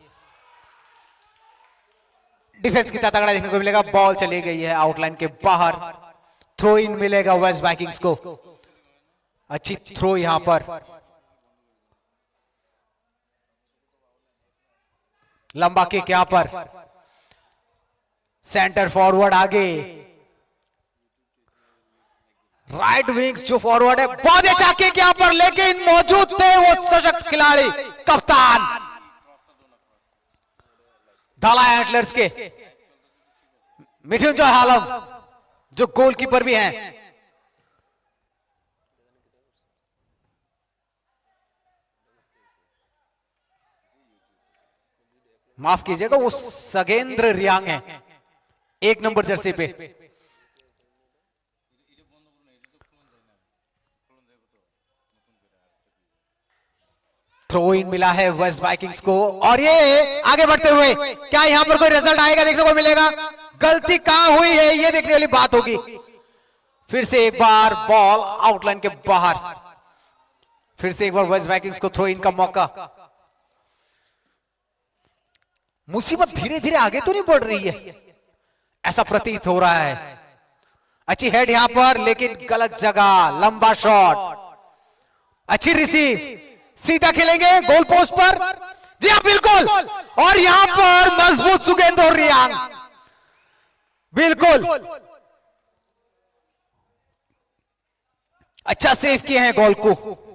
डिफेंस कितना तगड़ा देखने को मिलेगा। बॉल चली गई है आउटलाइन के बाहर। थ्रो इन मिलेगा वेस्ट वाइकिंग्स को। अच्छी थ्रो यहां पर। लंबा किक यहां पर। सेंटर फॉरवर्ड आगे। राइट विंग्स जो फॉरवर्ड है, बहुत अच्छा किक यहां पर, लेकिन मौजूद थे वो सशक्त खिलाड़ी कप्तान धलाई एंटलर्स के मिथुन हालम, जो गोलकीपर भी हैं। माफ कीजिएगा, वो सगेंद्र रियांग है 1 नंबर जर्सी पे। थ्रो इन मिला है वेस्ट वाइकिंग्स को और ये आगे बढ़ते हुए क्या यहां पर कोई रिजल्ट आएगा, देखने को मिलेगा। गलती कहां हुई है ये देखने वाली बात होगी। फिर से एक बार बॉल आउटलाइन के बाहर। फिर से एक बार वेस्ट वाइकिंग्स को थ्रो इन का मौका। मुसीबत धीरे धीरे आगे तो नहीं बढ़ रही है, ऐसा प्रतीत हो रहा है। अच्छी हेड यहां पर, लेकिन गलत जगह। लंबा शॉट, अच्छी रिसीव, सीधा खेलेंगे गोल पोस्ट पर। जी हाँ बिल्कुल, और यहां पर मजबूत सुगेंद्र और रियांग, बिल्कुल अच्छा सेव किए हैं गोल को।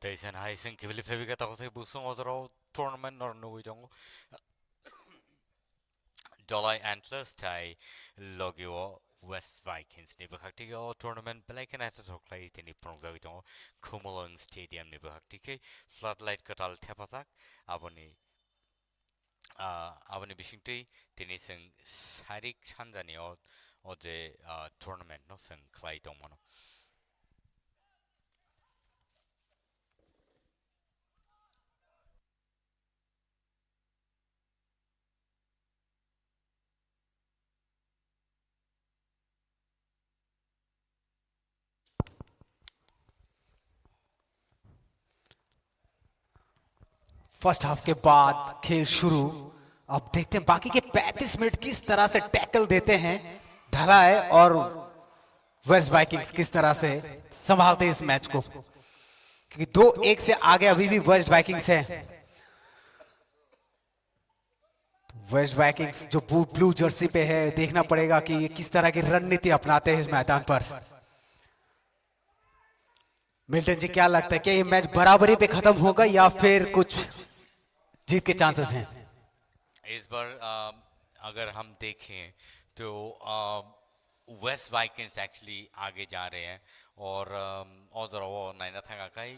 Taisan hai sing kibili febiga tahu te busung ozaro tournament nor nugui jongo. Dolai Antlers tai logio West Vikings ni berhakti ke tournament belakan itu terklai tini perungga jongo Kumulon Stadium ni berhakti ke floodlight ketal tepatak aboni aboni bisingti tini sing sarik chanjani oje tournament no sing klai dongmano. First half के बाद खेल शुरू। अब देखते हैं बाकी के 35 minute किस तरह से टैकल देते हैं धलाई और वेस्ट वाइकिंग्स किस तरह से संभालते हैं इस मैच को, क्योंकि 2-1 से आगे अभी भी वेस्ट वाइकिंग्स है। वेस्ट वाइकिंग्स जो ब्लू जर्सी पे है, देखना पड़ेगा कि ये किस तरह की रणनीति अपनाते हैं इस मैदान पर। मिल्टन जी, क्या लगता है कि ये मैच बराबरी पे खत्म होगा या फिर कुछ जीत के चांसेस हैं? इस बार अगर हम देखें तो वेस्ट वाइकिंग्स एक्चुअली आगे जा रहे हैं और वो नाइना था कहीं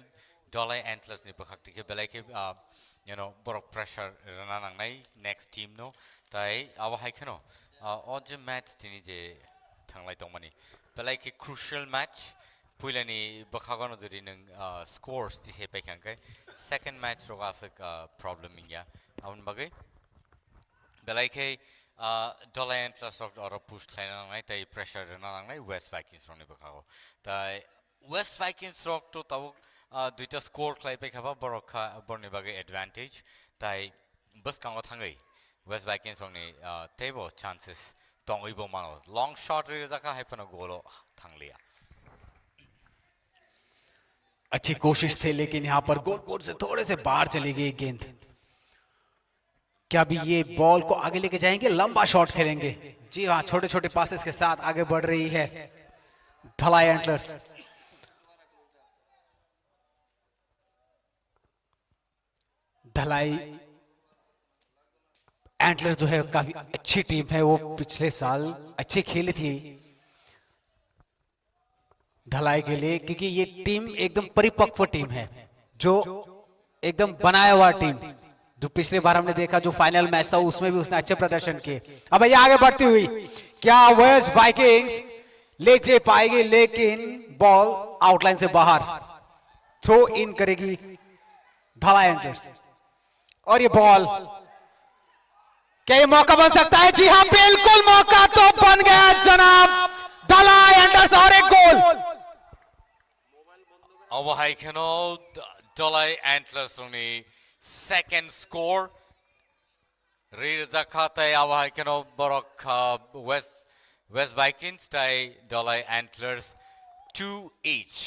डॉलर एंटलर्स ने बखक्ति के बेले के बरक प्रेशर रना नंगनाई नेक्स्ट टीम नो ताई अब हाई के नो और जो मैच तिनी जे थंगलाई तो मनी बेले के क्रूशियल मैच पुइलानी बखागोनो जुरी नंग स्कोर्स जिसे पे क्या सेकंड मैच रोगा से प्रॉब्लम इंडिया अब बगे बेले के डॉलर एंटलर्स और पुश लाइन नंगनाई ताई प्रेशर रना नंगनाई वेस्ट वाइकिंग्स रोने बखागो ताई वेस्ट वाइकिंग्स रोक तो तब दुईटा स्कोर क्लाइ पे खाबा बरखा बरने बगे एडवांटेज ताई बस कांगो थांगई वेस्ट वाइकिंग्स रोने तेबो चांसेस तोंगईबो मानो लॉन्ग शॉट रे जाका हाइपनो गोलो थांगलिया। अच्छी कोशिश थे लेकिन यहाँ पर गोल कोर्ट से थोड़े से बाहर चली गई गेंद। क्या भी ये बॉल को आगे लेके जाएंगे, लंबा शॉट खेलेंगे? जी हाँ, छोटे छोटे पासेस के साथ आगे बढ़ रही है धलाई एंटलर्स। धलाई एंटलर्स जो है काफी अच्छी टीम है, वो पिछले साल अच्छी खेली थी धलाई के लिए, क्योंकि ये टीम एकदम परिपक्व टीम है, जो एकदम बनाया हुआ टीम। जो पिछले बार हमने देखा जो फाइनल मैच था उसमें भी उसने अच्छे प्रदर्शन किए। अब ये आगे बढ़ती हुई क्या वेस्ट वाइकिंग्स ले जा पाएगी, लेकिन बॉल आउटलाइन से बाहर थ्रो इन करेगी धलाई एंटलर्स। और ये बॉल क्या ये मौका बन सकता है? जी हाँ, बिल्कुल मौका तो बन गया जनाब, धलाई एंटलर्स और एक गोल। अब हाई खेनो डॉलर एंटलर्स रोने सेकंड स्कोर रीज़ा खाते अब हाई खेनो बरक वेस्ट वाइकिंग्स ताई डॉलर एंटलर्स 2 each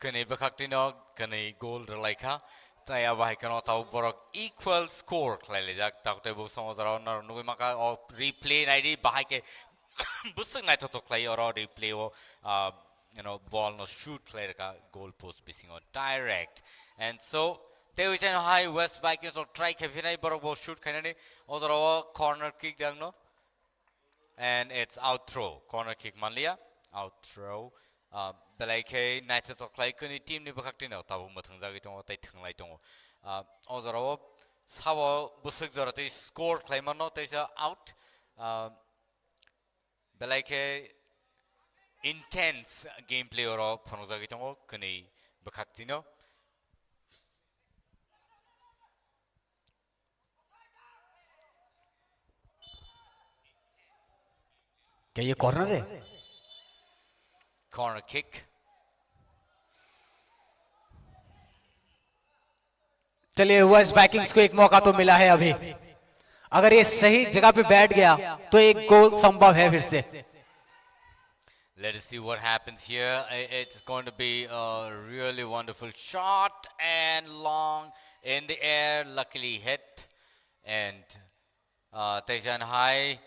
कने बखक्तिनो कने गोल रलाइका ताई अब हाई खेनो ताऊ बरक इक्वल स्कोर खलाइले जाक ताकते वो समझराओ नर नुगे मका और रिप्ले नाइडी बाहर के बुसंग नाइट तो खलाई और रिप्ले वो ball no shoot like a goal post missing or direct, and so they was in high West Vikings or try Kevin ball shoot kind of other corner kick down no, and it's out throw corner kick manlia out throw belake night to like any team ni bakakti no tabu matang jagi tong tai thang lai tong other sawo busuk zora they score claim no they out belake intense gameplay or phanoza gitongo kani bakhaktino क्या ये corner है? corner kick। चलिए, waste Vikings को एक मौका तो मिला है अभी, अगर ये सही जगह पे बैठ गया तो एक गोल संभव है फिर से। Let us see what happens here. It's going to be a really wonderful shot and long in the air, luckily hit. And Taishan High,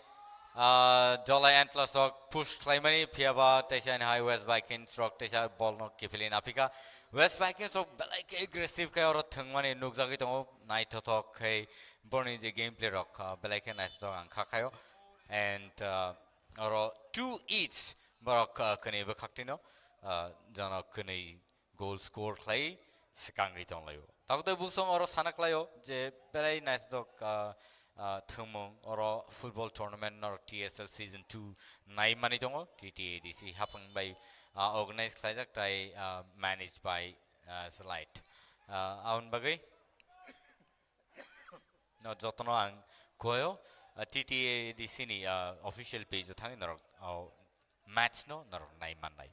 Dollar Antlers rock push Claimani, Piaba, Taishan High, West Vikings rock, Taishan ball not Kifilin Africa. West Vikings of like aggressive kay or thangmani nukjagi to night to kay burning the gameplay rock like night to ang kakayo and or two each barok kani bakaktino jana kani goal score clay sekangi tong layo takto busong or sanaklayo je belay night to thumong or football tournament or TSL season 2 nai mani tongo TTADC happen by organized klajak tai managed by Slide aun bagai no jotono ang koyo TTADC ni official page thang nor match no nor nai manai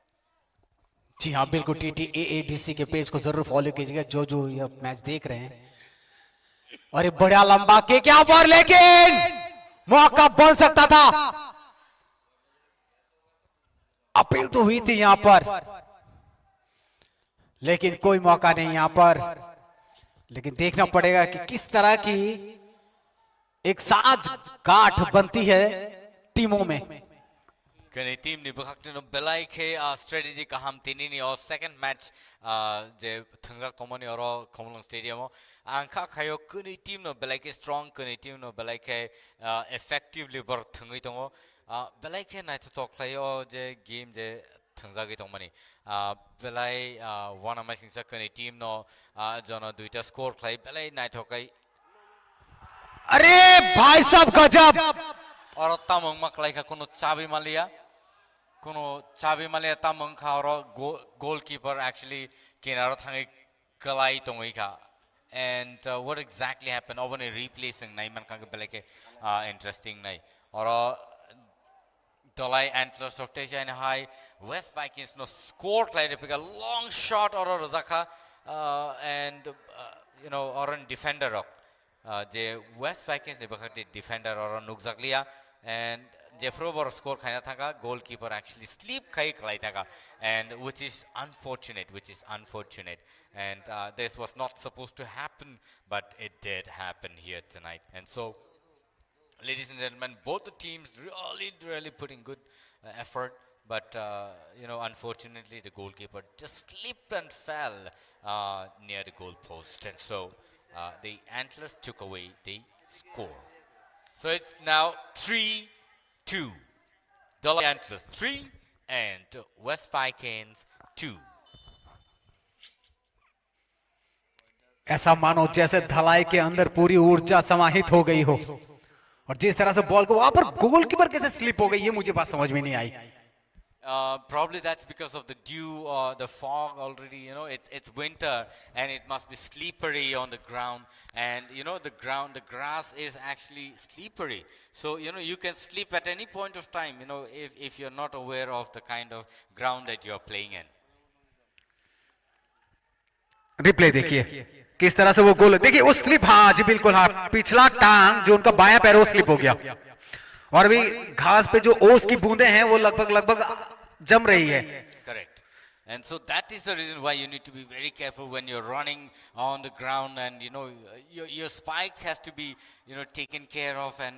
जी हाँ बिल्कुल TTAADC के page को जरूर follow कीजिएगा जो जो ये match देख रहे हैं और ये बड़ा लंबा किक यहाँ पर लेकिन मौका बन सकता था अपील तो हुई थी यहां पर लेकिन कोई मौका नहीं यहां पर लेकिन देखना पड़ेगा कि किस तरह की एक साझ गांठ बनती है टीमों में kani team ni bakakte no belai ke strategy ka ham tini ni or second match je thanga komoni oro Khomlong stadium angkha khayo kani team no belai ke strong kani team no belai ke effectively bor thangai tongo belai ke nai to khlayo je game je thangja gi tongmani belai one of my singsa kani team no jona duita score khlai belai nai thokai अरे भाई साहब गजब और tamong maklai ka kono chabi malia tamong kha or goalkeeper actually kinaro thangai kalai tongai ka and what exactly happened over replacing nai man ka belake interesting nai or Dolai Antlers rotation and high West Vikings no score like a long shot or Rozaka and you know or a defender rock the West Vikings the defender or Nukzaglia and Jeffro or score kind of goalkeeper actually sleep kai klaitaka and which is unfortunate and this was not supposed to happen but it did happen here tonight and so ladies and gentlemen both the teams really putting good effort but you know unfortunately the goalkeeper just slipped and fell near the goal post and so the Antlers took away the score. So it's now 3-2. Dolai Antlers 3 and West Vikings 2. ऐसा मानो जैसे धलाई के अंदर पूरी ऊर्जा समाहित हो गई हो और जिस तरह से बॉल को वहां पर गोलकीपर कैसे स्लिप हो गई ये मुझे बात समझ में नहीं आई Probably that's because of the dew or the fog already, you know, it's winter and it must be slippery on the ground and you know the grass is actually slippery. So, you know, you can slip at any point of time, you know, if you're not aware of the kind of ground that you're playing in. Replay देखिए किस तरह से वो गोल देखिए वो slip हाँ जी बिल्कुल हाँ पिछला टांग जो उनका बायां पैर वो स्लिप हो गया और अभी घास पे जो ओस की बूंदें हैं वो लगभग जम रही है Correct. And so that is the reason why you need to be very careful when you're running on the ground and you know your spikes has to be you know taken care of and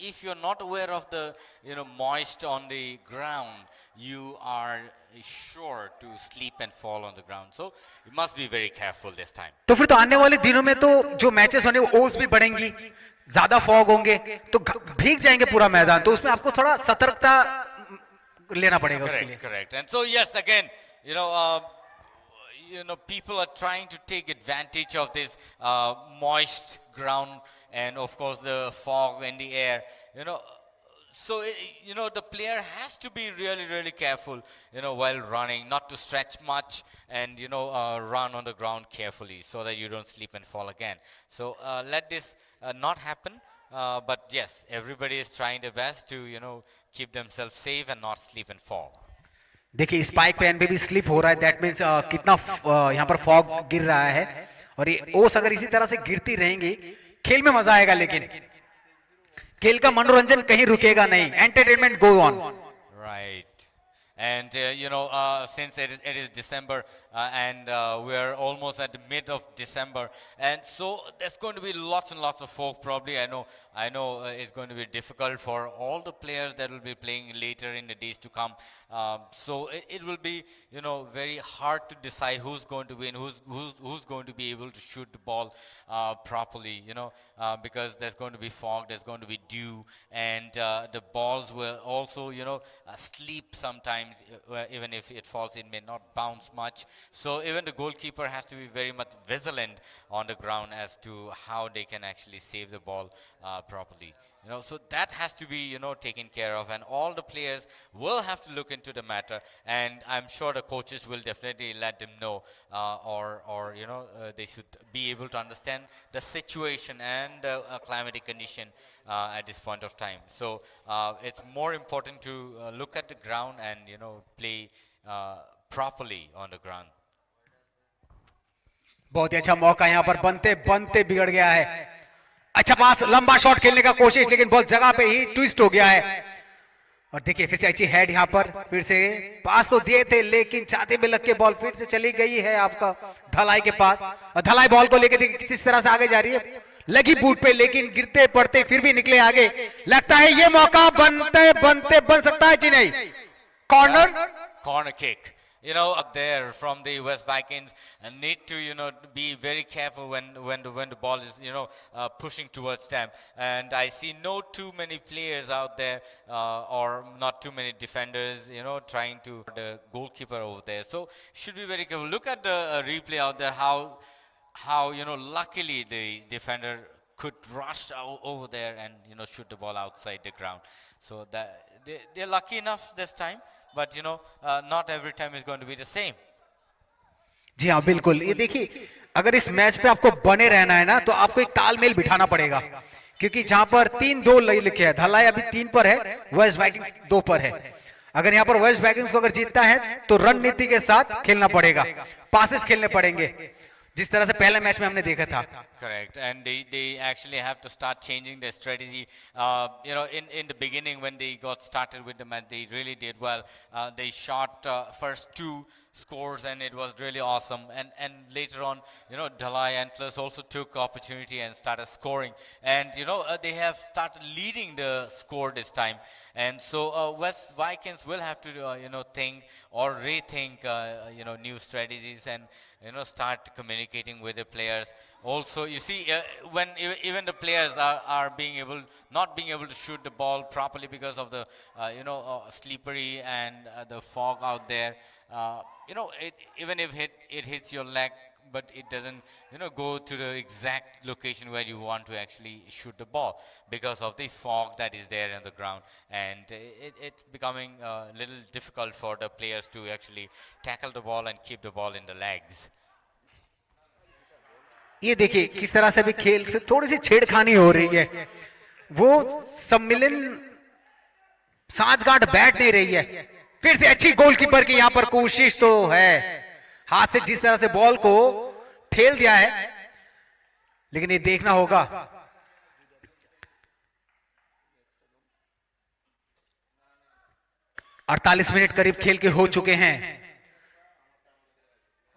if you're not aware of the you know moist on the ground you are sure to slip and fall on the ground so you must be very careful this time. तो फिर तो आने वाले दिनों में तो जो matches होने वो ओस भी बढ़ेंगी ज्यादा फॉग होंगे तो भीग जाएंगे पूरा मैदान तो उसमें आपको थोड़ा सतर्कता लेना पड़ेगा उसके लिए. Correct. And so yes again you know people are trying to take advantage of this moist ground and of course the fog in the air you know so you know the player has to be really careful you know while running not to stretch much and you know run on the ground carefully so that you don't slip and fall again so let this not happen but yes everybody is trying their best to you know keep themselves safe and not slip and fall. देखिए spike pan पे भी slip हो रहा है that means कितना यहाँ पर fog गिर रहा है और ये ओस अगर इसी तरह से गिरती रहेंगी खेल में मजा आएगा लेकिन खेल का मनोरंजन कहीं रुकेगा नहीं entertainment go on Right. And since it is December and we are almost at the mid of December, and so there's going to be lots and lots of folk. Probably, I know it's going to be difficult for all the players that will be playing later in the days to come. So it will be very hard to decide who's going to win, who's going to be able to shoot the ball properly. Because there's going to be fog, there's going to be dew, and the balls will also sleep sometimes. Even if it falls, it may not bounce much. So even the goalkeeper has to be very much vigilant on the ground as to how they can actually save the ball properly. So that has to be taken care of, and all the players will have to look into the matter. And I'm sure the coaches will definitely let them know, or they should be able to understand the situation and the climatic condition at this point of time. So it's more important to look at the ground and play properly on the ground. बहुत ही अच्छा मौका यहाँ पर बनते बनते बिगड़ गया है। अच्छा पास, लंबा शॉट खेलने का कोशिश, लेकिन बॉल जगह पे ही ट्विस्ट हो गया है। और देखिए फिर से अच्छी हेड यहाँ पर, फिर से पास तो दिए थे लेकिन छाती में लग के बॉल फिर से चली गई है आपका धलाई के पास। और धलाई बॉल को लेके देखिए किस तरह से आगे जा रही है, लगी बूट पे लेकिन गिरते पड़ते फिर भी निकले आगे। लगता है ये मौका बनते बनते बन सकता है जी नहीं। Corner kick. Up there from the West Vikings, and need to be very careful when the ball is pushing towards them. And I see no too many players out there, or not too many defenders trying to the goalkeeper over there. So should be very careful. Look at the replay out there, how luckily the defender could rush over there and shoot the ball outside the ground. So that they're lucky enough this time. But not every time is going to be the same. जी हाँ बिल्कुल। ये देखिए अगर इस match पे आपको बने रहना है ना तो आपको एक तालमेल बिठाना पड़ेगा, क्योंकि जहां पर 3-2 लिखे है, धलाई अभी 3 पर है, वेस्ट वाइकिंग्स 2 पर है। अगर यहाँ पर वेस्ट वाइकिंग्स को अगर जीतता है तो रणनीति के साथ खेलना पड़ेगा, पासेस खेलने पड़ेंगे जिस तरह से पहले मैच में हमने देखा था। Correct, and they actually have to start changing their strategy. In the beginning when they got started with the match, they really did well. They shot first 2 scores and it was really awesome. And later on, Dalai Antlers also took opportunity and started scoring. And they have started leading the score this time. And so West Vikings will have to think or rethink new strategies and start communicating with the players. Also, you see, when even the players are not being able to shoot the ball properly because of the slippery and the fog out there. Even if it hits your leg, but it doesn't go to the exact location where you want to actually shoot the ball because of the fog that is there on the ground, and it's becoming a little difficult for the players to actually tackle the ball and keep the ball in the legs. ये देखिए किस तरह से भी खेल से थोड़ी सी छेड़खानी हो रही है, वो सम्मिलन सांठगांठ बैठ नहीं रही है। फिर से अच्छी गोलकीपर की यहां पर कोशिश तो है, हाथ से जिस तरह से बॉल को ठेल दिया है, लेकिन ये देखना होगा। 48 मिनट करीब खेल के हो चुके हैं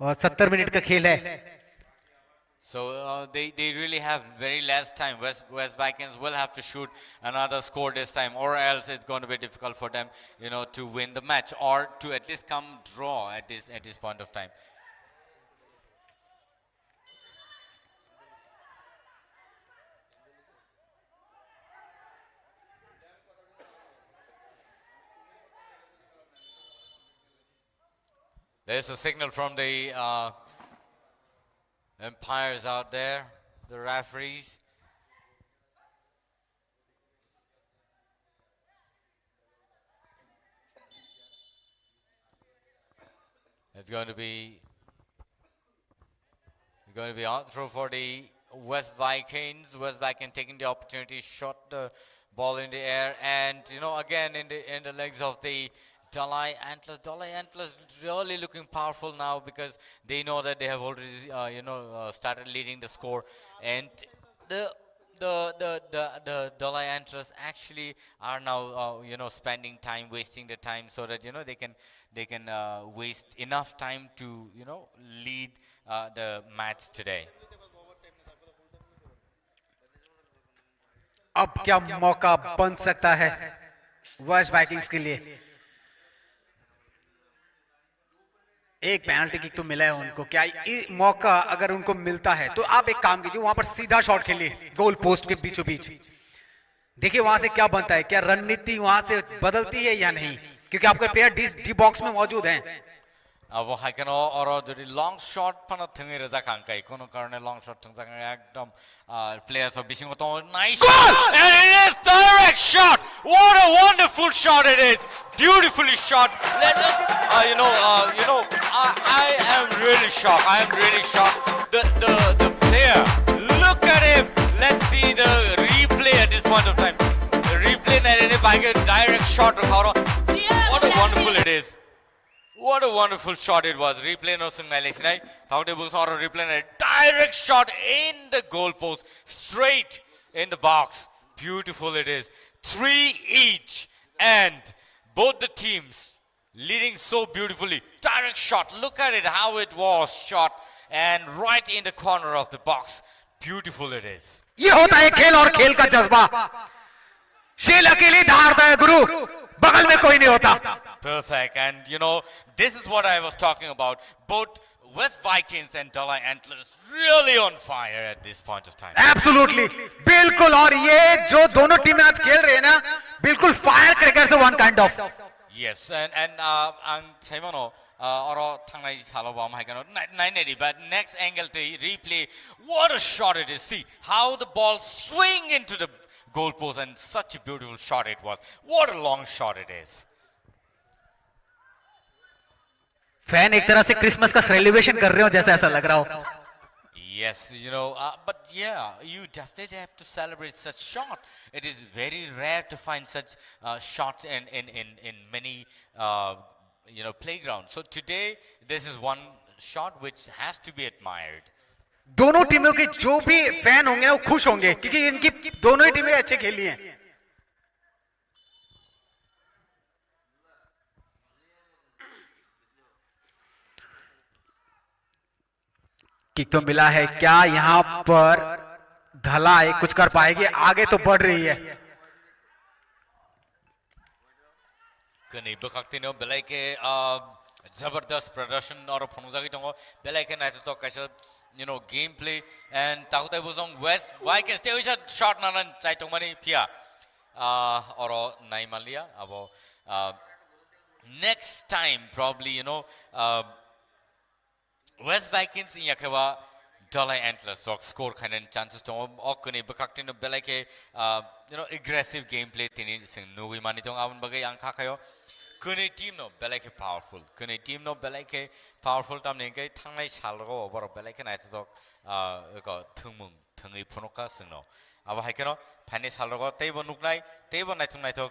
और 70 मिनट का खेल है। So they really have very less time. West Vikings will have to shoot another score this time, or else it's going to be difficult for them, to win the match or to at least come draw at this point of time. There's a signal from the umpires out there, the referees. It's going to be on throw for the West Vikings. West Vikings taking the opportunity, shot the ball in the air, and again in the legs of the Dalai Antlers. Dalai Antlers really looking powerful now because they know that they have already started leading the score, and the the Dalai Antlers actually are now spending time, wasting the time, so that they can waste enough time to lead the match today. अब क्या मौका बन सकता है waste Vikings के लिए? एक penalty kick तो मिला है उनको, क्या मौका अगर उनको मिलता है तो आप एक काम कीजिए, वहां पर सीधा शॉट खेलिए गोल पोस्ट के बीचों बीच, देखिए वहां से क्या बनता है, क्या रणनीति वहां से बदलती है या नहीं, क्योंकि आपके प्लेयर डी बॉक्स में मौजूद हैं। अब हाइकन और जो लॉन्ग शॉट पना थंगे रजा कांकाई कोनो कारण लॉन्ग शॉट थंगा एकदम प्लेयर्स ऑफ बिसिंग तो nice shot and it is direct shot, what a wonderful shot it is, beautifully shot. Let us I am really shocked, I am really shocked. The player, look at him. Let's see the replay at this point of time. The replay na by a direct shot what a wonderful it is. What a wonderful shot it was. Replay no sung nai lesinai. Thaute bus or replay na direct shot in the goal post, straight in the box. Beautiful it is. 3 each, and both the teams leading so beautifully. Direct shot. Look at it, how it was shot, and right in the corner of the box. Beautiful it is. ये होता है खेल और खेल का जज्बा। Shell अकेले धारता है गुरु, बगल में कोई नहीं होता। Perfect. And this is what I was talking about. Both West Vikings and Dalai Antlers really on fire at this point of time. Absolutely, बिल्कुल। और ये जो दोनों टीमें आज खेल रहे हैं ना, बिल्कुल fire crackers one kind of. Yes, and ang Saimono oro thangnai chaloba am haikano 980, but next angle to replay, what a shot it is. See how the ball swing into the goalpost, and such a beautiful shot it was. What a long shot it is. Fan एक तरह से Christmas का celebration कर रहे हो जैसा ऐसा लग रहा हो। Yes, but yeah, you definitely have to celebrate such shot. It is very rare to find such shots in many playgrounds. So today, this is one shot which has to be admired. दोनों टीमों के जो भी fan होंगे वो खुश होंगे, क्योंकि इनकी दोनों ही टीमें अच्छे खेली हैं। किक तो मिला है, क्या यहां पर धलाई कुछ कर पाएगी? आगे तो बढ़ रही है। कनी बखक्तिनो बेलाय के जबरदस्त प्रदर्शन और फनुजागी दंगो बेलाय के नाइट तो कैसे गेम प्ले एंड ताकुताय बुजों वेस्ट वाइकिंग्स ते विच शॉट नानन चाइटों मनी पिया और नाइ मान लिया। अब next time probably West Vikings in Yakewa Dalai Antlers score kind of chances to okuni bakaktin no belake aggressive gameplay tini sing no we mani tong awun bagai ang khakayo kuni team no belake powerful tam ne kai thangai salgo bor belake nai to ko thungmung thungi phonoka singno aba haikeno phane salgo teibo nuknai teibo nai thungnai to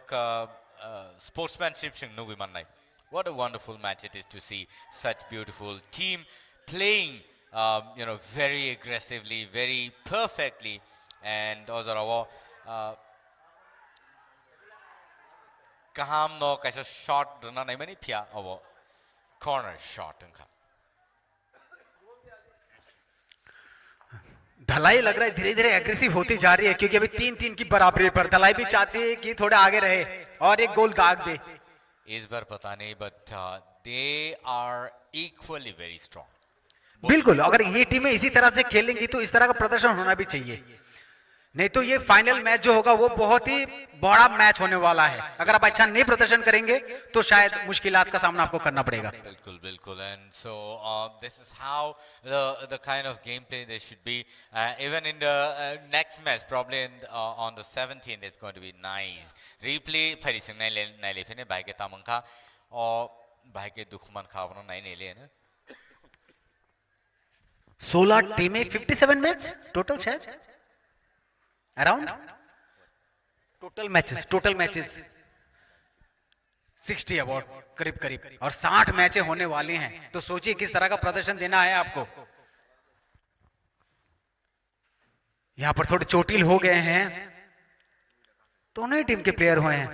sportsmanship sing no we manai. What a wonderful match it is to see such beautiful team playing very aggressively, very perfectly, and also kaham no kaisa shot na nai mani pia avo corner shot unka धलाई लग रहा है धीरे धीरे aggressive होती जा रही है, क्योंकि अभी 3-3 की बराबरी पर धलाई भी चाहती है कि थोड़ा आगे रहे और एक गोल दाग दे। इस बार पता नहीं, but they are equally very strong. बिल्कुल, अगर ये टीमें इसी तरह से खेलेंगी तो इस तरह का प्रदर्शन होना भी चाहिए, नहीं तो ये फाइनल मैच जो होगा वो बहुत ही बड़ा मैच होने वाला है। अगर आप अच्छा नहीं प्रदर्शन करेंगे तो शायद मुश्किलात का सामना आपको करना पड़ेगा। बिल्कुल बिल्कुल। And so this is how the kind of gameplay there should be. Even in the next match, probably on the 17th, it's going to be nice. Replay फिर इसे नहीं ले फिर भाई के तामंखा और भाई के दुखमन खावनो नहीं ले ना। 16 टीमें 57 मैच टोटल शायद अराउंड टोटल मैचेस 60 अबाउट करीब करीब, और 60 मैचें होने वाली हैं, तो सोचिए किस तरह का प्रदर्शन देना है आपको। यहां पर थोड़े चोटिल हो गए हैं, दोनों ही टीम के प्लेयर हुए हैं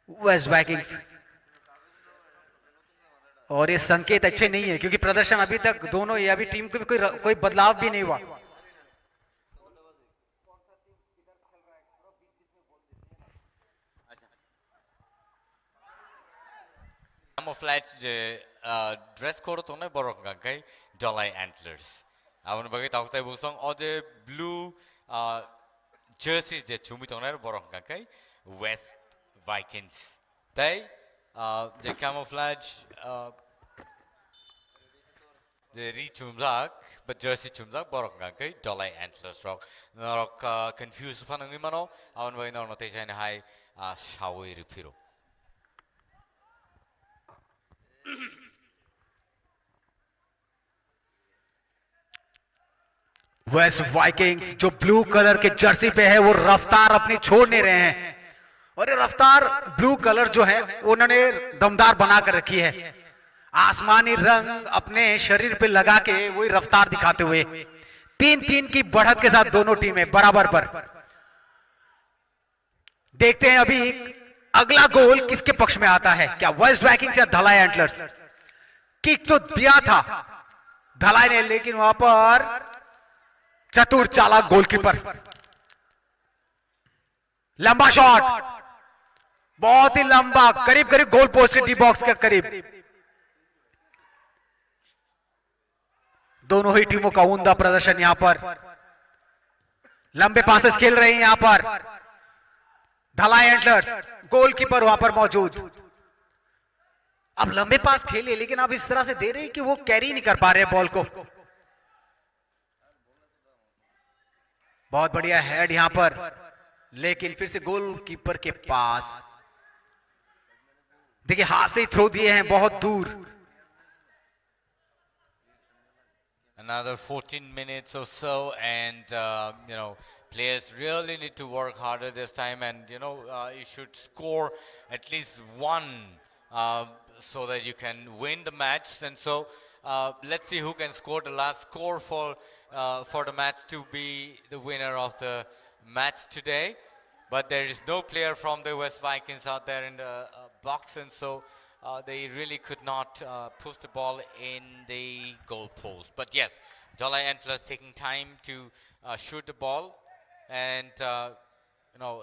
वेस्ट वाइकिंग्स। और ये संकेत अच्छे नहीं है क्योंकि प्रदर्शन अभी तक दोनों ही, अभी टीम को भी कोई बदलाव भी नहीं हुआ। camouflage dress code to ne borok gakai Dolai Antlers. Abon bagi tau tai busong ode blue jerseys je chumi to ne borok gakai West Vikings. Tai the camouflage the re chumzak but jersey chumzak borok gakai Dolai Antlers rock. Narok confused panangi mano abon bagi no notation hai shawi ripiro. West Vikings जो blue colour के jersey पे है वो रफ्तार अपनी छोड़ नहीं रहे हैं, और ये रफ्तार ब्लू कलर जो है उन्होंने दमदार बना कर रखी है। आसमानी रंग अपने शरीर पे लगा के वही रफ्तार दिखाते हुए 3-3 की बढ़त के साथ दोनों टीमें बराबर पर। देखते हैं अभी अगला गोल किसके पक्ष में आता है, क्या वेस्ट वाइकिंग्स या धलाई एंटलर्स। किक तो दिया था धलाई ने, लेकिन वहां पर चतुर चालाक गोलकीपर, लंबा शॉट, बहुत ही लंबा, करीब करीब गोल पोस्ट के डी बॉक्स के करीब। दोनों ही टीमों का उम्दा प्रदर्शन यहां पर, लंबे पासेस खेल रहे हैं यहां पर धलाई एंटलर्स, गोलकीपर वहां पर मौजूद। अब लंबे पास खेले लेकिन अब इस तरह से दे रहे हैं कि वो कैरी नहीं कर पा रहे बॉल को। बहुत बढ़िया हेड यहां पर, लेकिन फिर से गोलकीपर के पास, देखिए हाथ से ही थ्रो दिए हैं बहुत दूर। Another 14 minutes or so, and players really need to work harder this time, and you should score at least one so that you can win the match. And so let's see who can score the last score for the match to be the winner of the match today. But there is no player from the West Vikings out there in the box, and so they really could not push the ball in the goal post. But yes, Dolai Antlers taking time to shoot the ball, and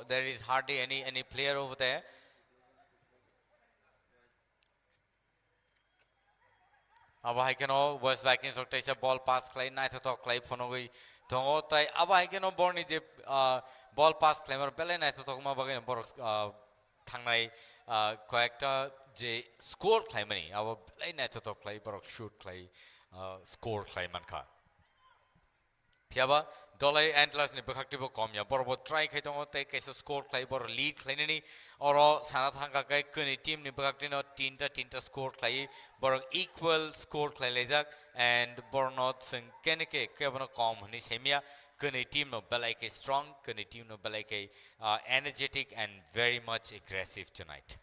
there is hardly any player over there. Aba haikeno West Vikings or taisa ball pass clay night to clay phonogoi tongo tai aba haikeno borni je ball pass clay mar bele night to ma bagai bor thangnai koyekta je score clay mani aba bele night to clay bor shoot clay score clay man kha phiaba Dolai Antlers ni bakhaktibo komya bor try khai tongo tai kaisa score clay bor lead clay ni oro sana thanga kai kuni team ni bakhakti no tinta score clay bor equal score clay lejak, and bor not sing kenike kebano kom ni semia kuni team no belai ke strong, kuni team no belai ke energetic and very much aggressive tonight.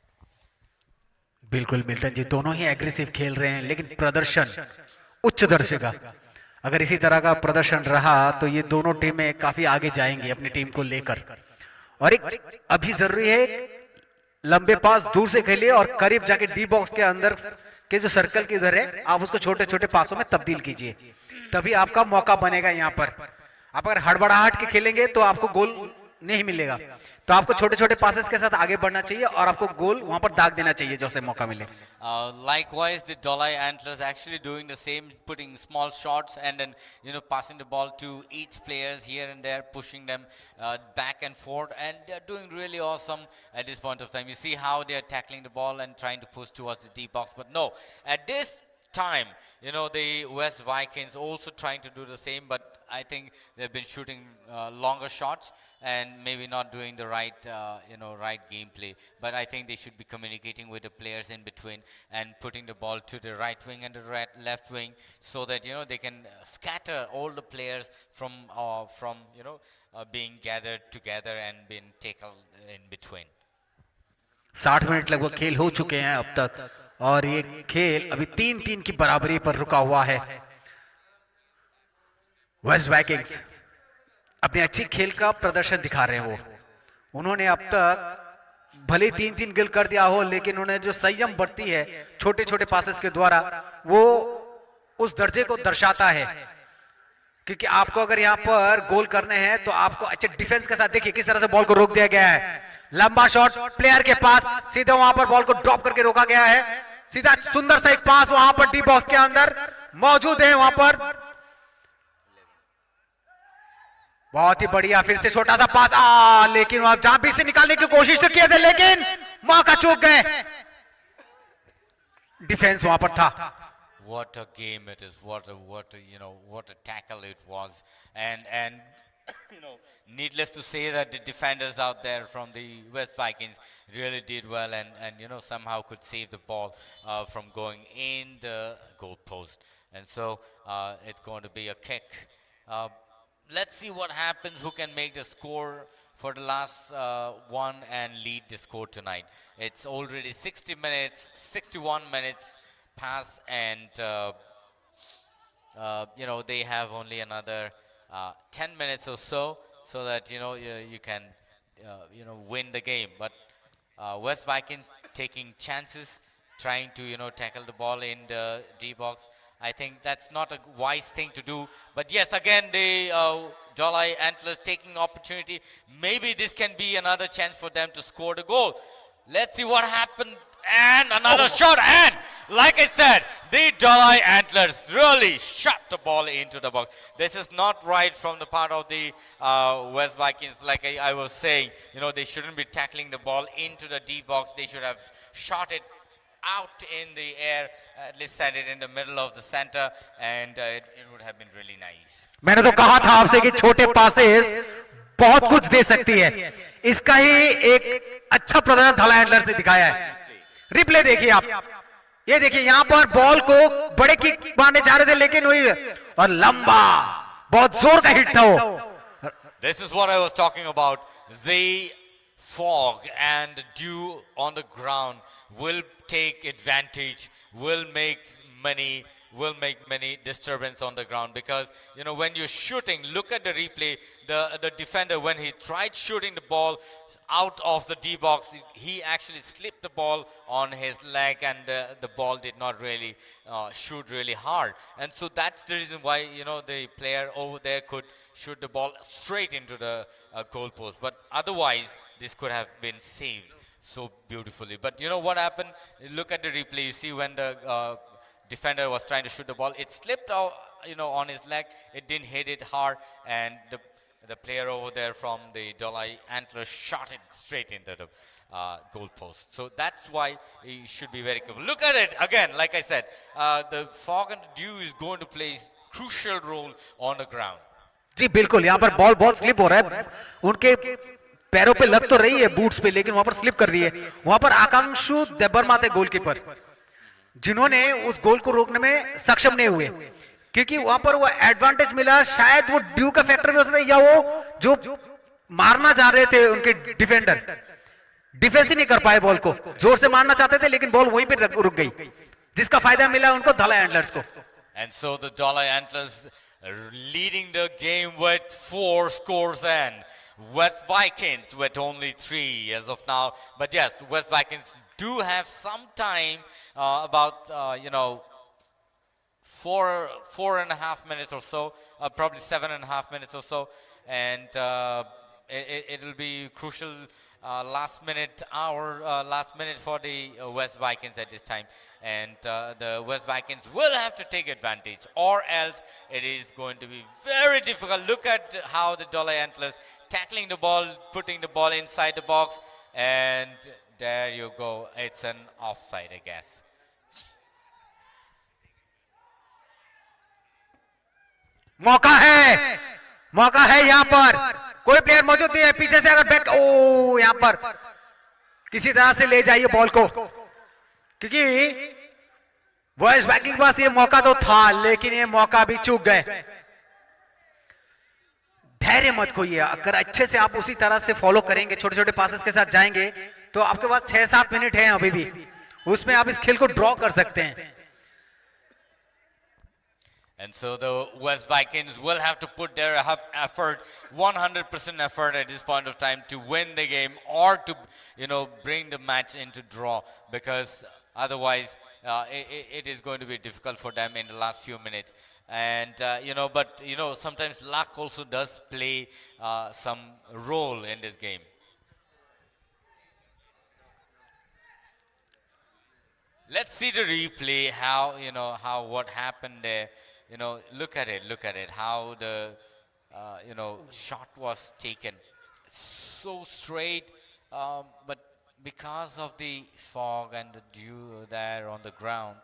बिल्कुल Milton जी, दोनों ही aggressive खेल रहे हैं, लेकिन प्रदर्शन उच्च दर्जे का। अगर इसी तरह का प्रदर्शन रहा तो ये दोनों टीमें काफी आगे जाएंगी अपनी टीम को लेकर। और एक अभी जरूरी है लंबे पास दूर से खेलिए और करीब जाके डी बॉक्स के अंदर के जो सर्कल के इधर है आप उसको छोटे छोटे पासों में तब्दील कीजिए, तभी आपका मौका बनेगा। यहाँ पर आप अगर हड़बड़ाहट के खेलेंगे तो आपको गोल नहीं मिलेगा, तो आपको छोटे छोटे पासेस के साथ आगे बढ़ना चाहिए और आपको गोल वहां पर दाग देना चाहिए जैसे मौका मिले। Likewise, the Dolai Antlers actually doing the same, putting small shots and then passing the ball to each players here and there, pushing them back and forth, and they're doing really awesome at this point of time. You see how they're tackling the ball and trying to push towards the deep box, but no, at this time the West Vikings also trying to do the same, but I think they've been shooting longer shots and maybe not doing the right right gameplay. But I think they should be communicating with the players in between and putting the ball to the right wing and the left wing, so that they can scatter all the players from being gathered together and being tackled in between. 60 minute लगभग खेल हो चुके हैं अब तक, और ये खेल अभी 3-3 की बराबरी पर रुका हुआ है। वेस्ट वाइकिंग्स अपने अच्छी खेल का प्रदर्शन दिखा रहे हो। उन्होंने अब तक भले 3-3 गिल कर दिया हो, लेकिन उन्हें जो संयम बरती है छोटे छोटे पासेस के द्वारा, वो उस दर्जे को दर्शाता है। क्योंकि आपको अगर यहाँ पर गोल करने हैं तो आपको अच्छे डिफेंस के साथ, देखिए किस तरह से बॉल को रोक दिया गया है। लंबा शॉट प्लेयर के पास, सीधा वहां पर बॉल को ड्रॉप करके रोका गया है। सीधा सुंदर सा एक पास वहां पर डी बॉक्स के अंदर मौजूद है। वहां पर बहुत ही बढ़िया, फिर से छोटा सा पास, लेकिन वहां जहां भी से निकालने की कोशिश तो किए थे, लेकिन मौका चूक गए। डिफेंस वहां पर था। What a game it is! What a tackle it was! And needless to say that the defenders out there from the West Vikings really did well, and somehow could save the ball from going in the goal post. And so it's going to be a kick. Let's see what happens. Who can make the score for the last one and lead the score tonight? It's already 61 minutes pass, and they have only another 10 minutes or so that you can win the game. But West Vikings taking chances, trying to tackle the ball in the D box. I think that's not a wise thing to do. But yes, again, the Jalai Antlers taking opportunity. Maybe this can be another chance for them to score the goal. Let's see what happened. And another shot, and like I said, the Jalai Antlers really shot the ball into the box. This is not right from the part of the West Vikings. Like I was saying, they shouldn't be tackling the ball into the D box. They should have shot it out in the air, at least set it in the middle of the center, and it would have been really nice. मैंने तो कहा था आपसे कि छोटे passes बहुत कुछ दे सकती है। इसका ही एक अच्छा प्रदर्शन ढाला एंटलर्स ने दिखाया है। रिप्ले देखिए आप, ये देखिए यहां पर बॉल को बड़े किक मारने जा रहे थे, लेकिन वही और लंबा बहुत जोर का हिट था वो। This is what I was talking about. The fog and dew on the ground will take advantage, will make many disturbance on the ground, because when you're shooting, look at the replay, the defender, when he tried shooting the ball out of the D box, he actually slipped the ball on his leg, and the ball did not really shoot really hard. And so that's the reason why the player over there could shoot the ball straight into the goal post. But otherwise this could have been saved so beautifully. But what happened? Look at the replay. You see when the defender was trying to shoot the ball, it slipped out on his leg. It didn't hit it hard, and the player over there from the Jalai Antlers shot it straight into the goal post. So that's why he should be very careful. Look at it again. Like I said, the fog and the dew is going to play crucial role on the ground. जी बिल्कुल, यहाँ पर ball बहुत slip हो रहा है, उनके पैरों पे लग तो रही है बूट्स पे, लेकिन वहां पर स्लिप कर रही है। वहां पर आकांक्षु देबबर्मा थे गोलकीपर, जिन्होंने उस गोल को रोकने में सक्षम नहीं हुए, क्योंकि वहां पर वो एडवांटेज मिला। शायद वो ड्यू का फैक्टर भी हो सकता है, या वो जो मारना चाह रहे थे उनके डिफेंडर डिफेंस ही नहीं कर पाए, बॉल को जोर से मारना चाहते थे, लेकिन बॉल वहीं पे रुक गई, जिसका फायदा मिला उनको Jalai Antlers को। And so the Jalai Antlers leading the game with 4 scores, and West Vikings with only 3 as of now. But yes, West Vikings do have some time, about 4.5 minutes or so, probably 7.5 minutes or so, and it will be crucial last minute for the West Vikings at this time, and the West Vikings will have to take advantage, or else it is going to be very difficult. Look at how the Jalai Antlers tackling the ball, putting the ball inside the box, and there you go. It's an offside, I guess. मौका है यहाँ पर, कोई player मौजूद नहीं है पीछे से, अगर बैक यहाँ पर किसी तरह से ले जाइए बॉल को, क्योंकि वेस्ट विंडीज के पास ये मौका तो था, लेकिन ये मौका भी चूक गए। धैर्य मत खोइए, अगर अच्छे से आप उसी तरह से फॉलो करेंगे, छोटे छोटे पासेस के साथ जाएंगे, तो आपके पास 6-7 मिनट है अभी भी, उसमें आप इस खेल को ड्रॉ कर सकते हैं। And so the West Vikings will have to put their effort, 100% effort at this point of time to win the game or to, bring the match into draw, because otherwise it is going to be difficult for them in the last few minutes. And, but, sometimes luck also does play some role in this game. Let's see the replay, how what happened there. Look at it, how the, shot was taken. So straight, but because of the fog and the dew there on the ground,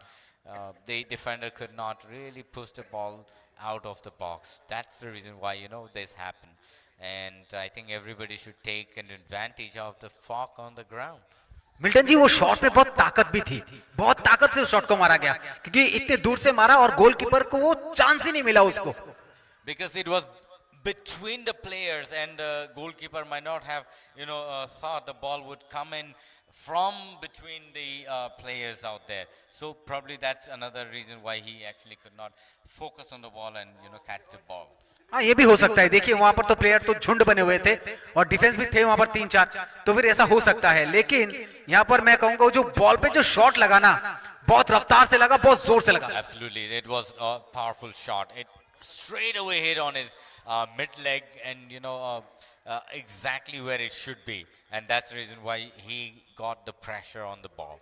the defender could not really push the ball out of the box. That's the reason why, this happened. And I think everybody should take an advantage of the fog on the ground. Milton ji वो shot में बहुत ताकत भी थी, बहुत ताकत से उस शॉट को मारा गया, क्योंकि इतने दूर से मारा और गोलकीपर को वो चांस ही नहीं मिला उसको. Because it was between the players and the goalkeeper might not have, thought the ball would come in from between the players out there. So probably that's another reason why he actually could not focus on the ball and, catch the ball. हाँ, ये भी हो सकता है. देखिए वहां पर तो प्लेयर तो झुंड बने हुए थे और डिफेंस भी थे वहां पर 3-4, तो फिर ऐसा हो सकता है. लेकिन यहाँ पर मैं कहूंगा जो बॉल पे जो शॉट लगा ना, बहुत रफ्तार से लगा, बहुत जोर से लगा. Absolutely, it was a powerful shot. It straight away hit on his mid leg and exactly where it should be, and that's the reason why he got the pressure on the ball.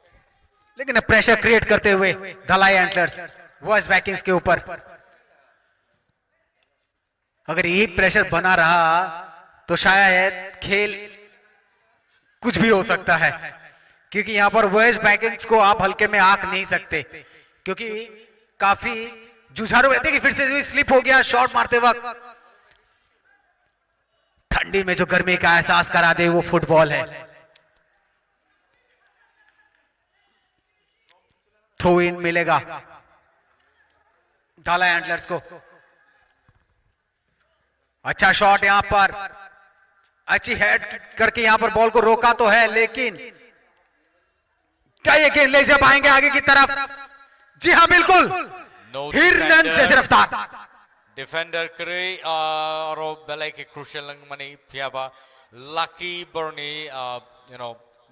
लेकिन pressure create करते हुए धलाई antlers waste Vikings के ऊपर, अगर यही pressure बना रहा तो शायद खेल कुछ भी हो सकता है, क्योंकि यहां पर वेस्ट वाइकिंग्स को आप हल्के में आंक नहीं सकते, क्योंकि काफी जुझारू रहते कि फिर से स्लिप हो गया शॉट मारते वक्त. ठंडी में जो गर्मी का एहसास करा दे वो फुटबॉल है. थ्रो इन मिलेगा धाला एंटलर्स को. अच्छा शॉट यहां पर, अच्छी हेड करके यहां पर बॉल को रोका तो है, लेकिन क्या ये गेंद ले जा पाएंगे आगे की तरफ? जी हाँ बिल्कुल, हिरन जैसे रफ्तार. Defender kiri ro belai ke crucial lang mani piaba lucky Bernie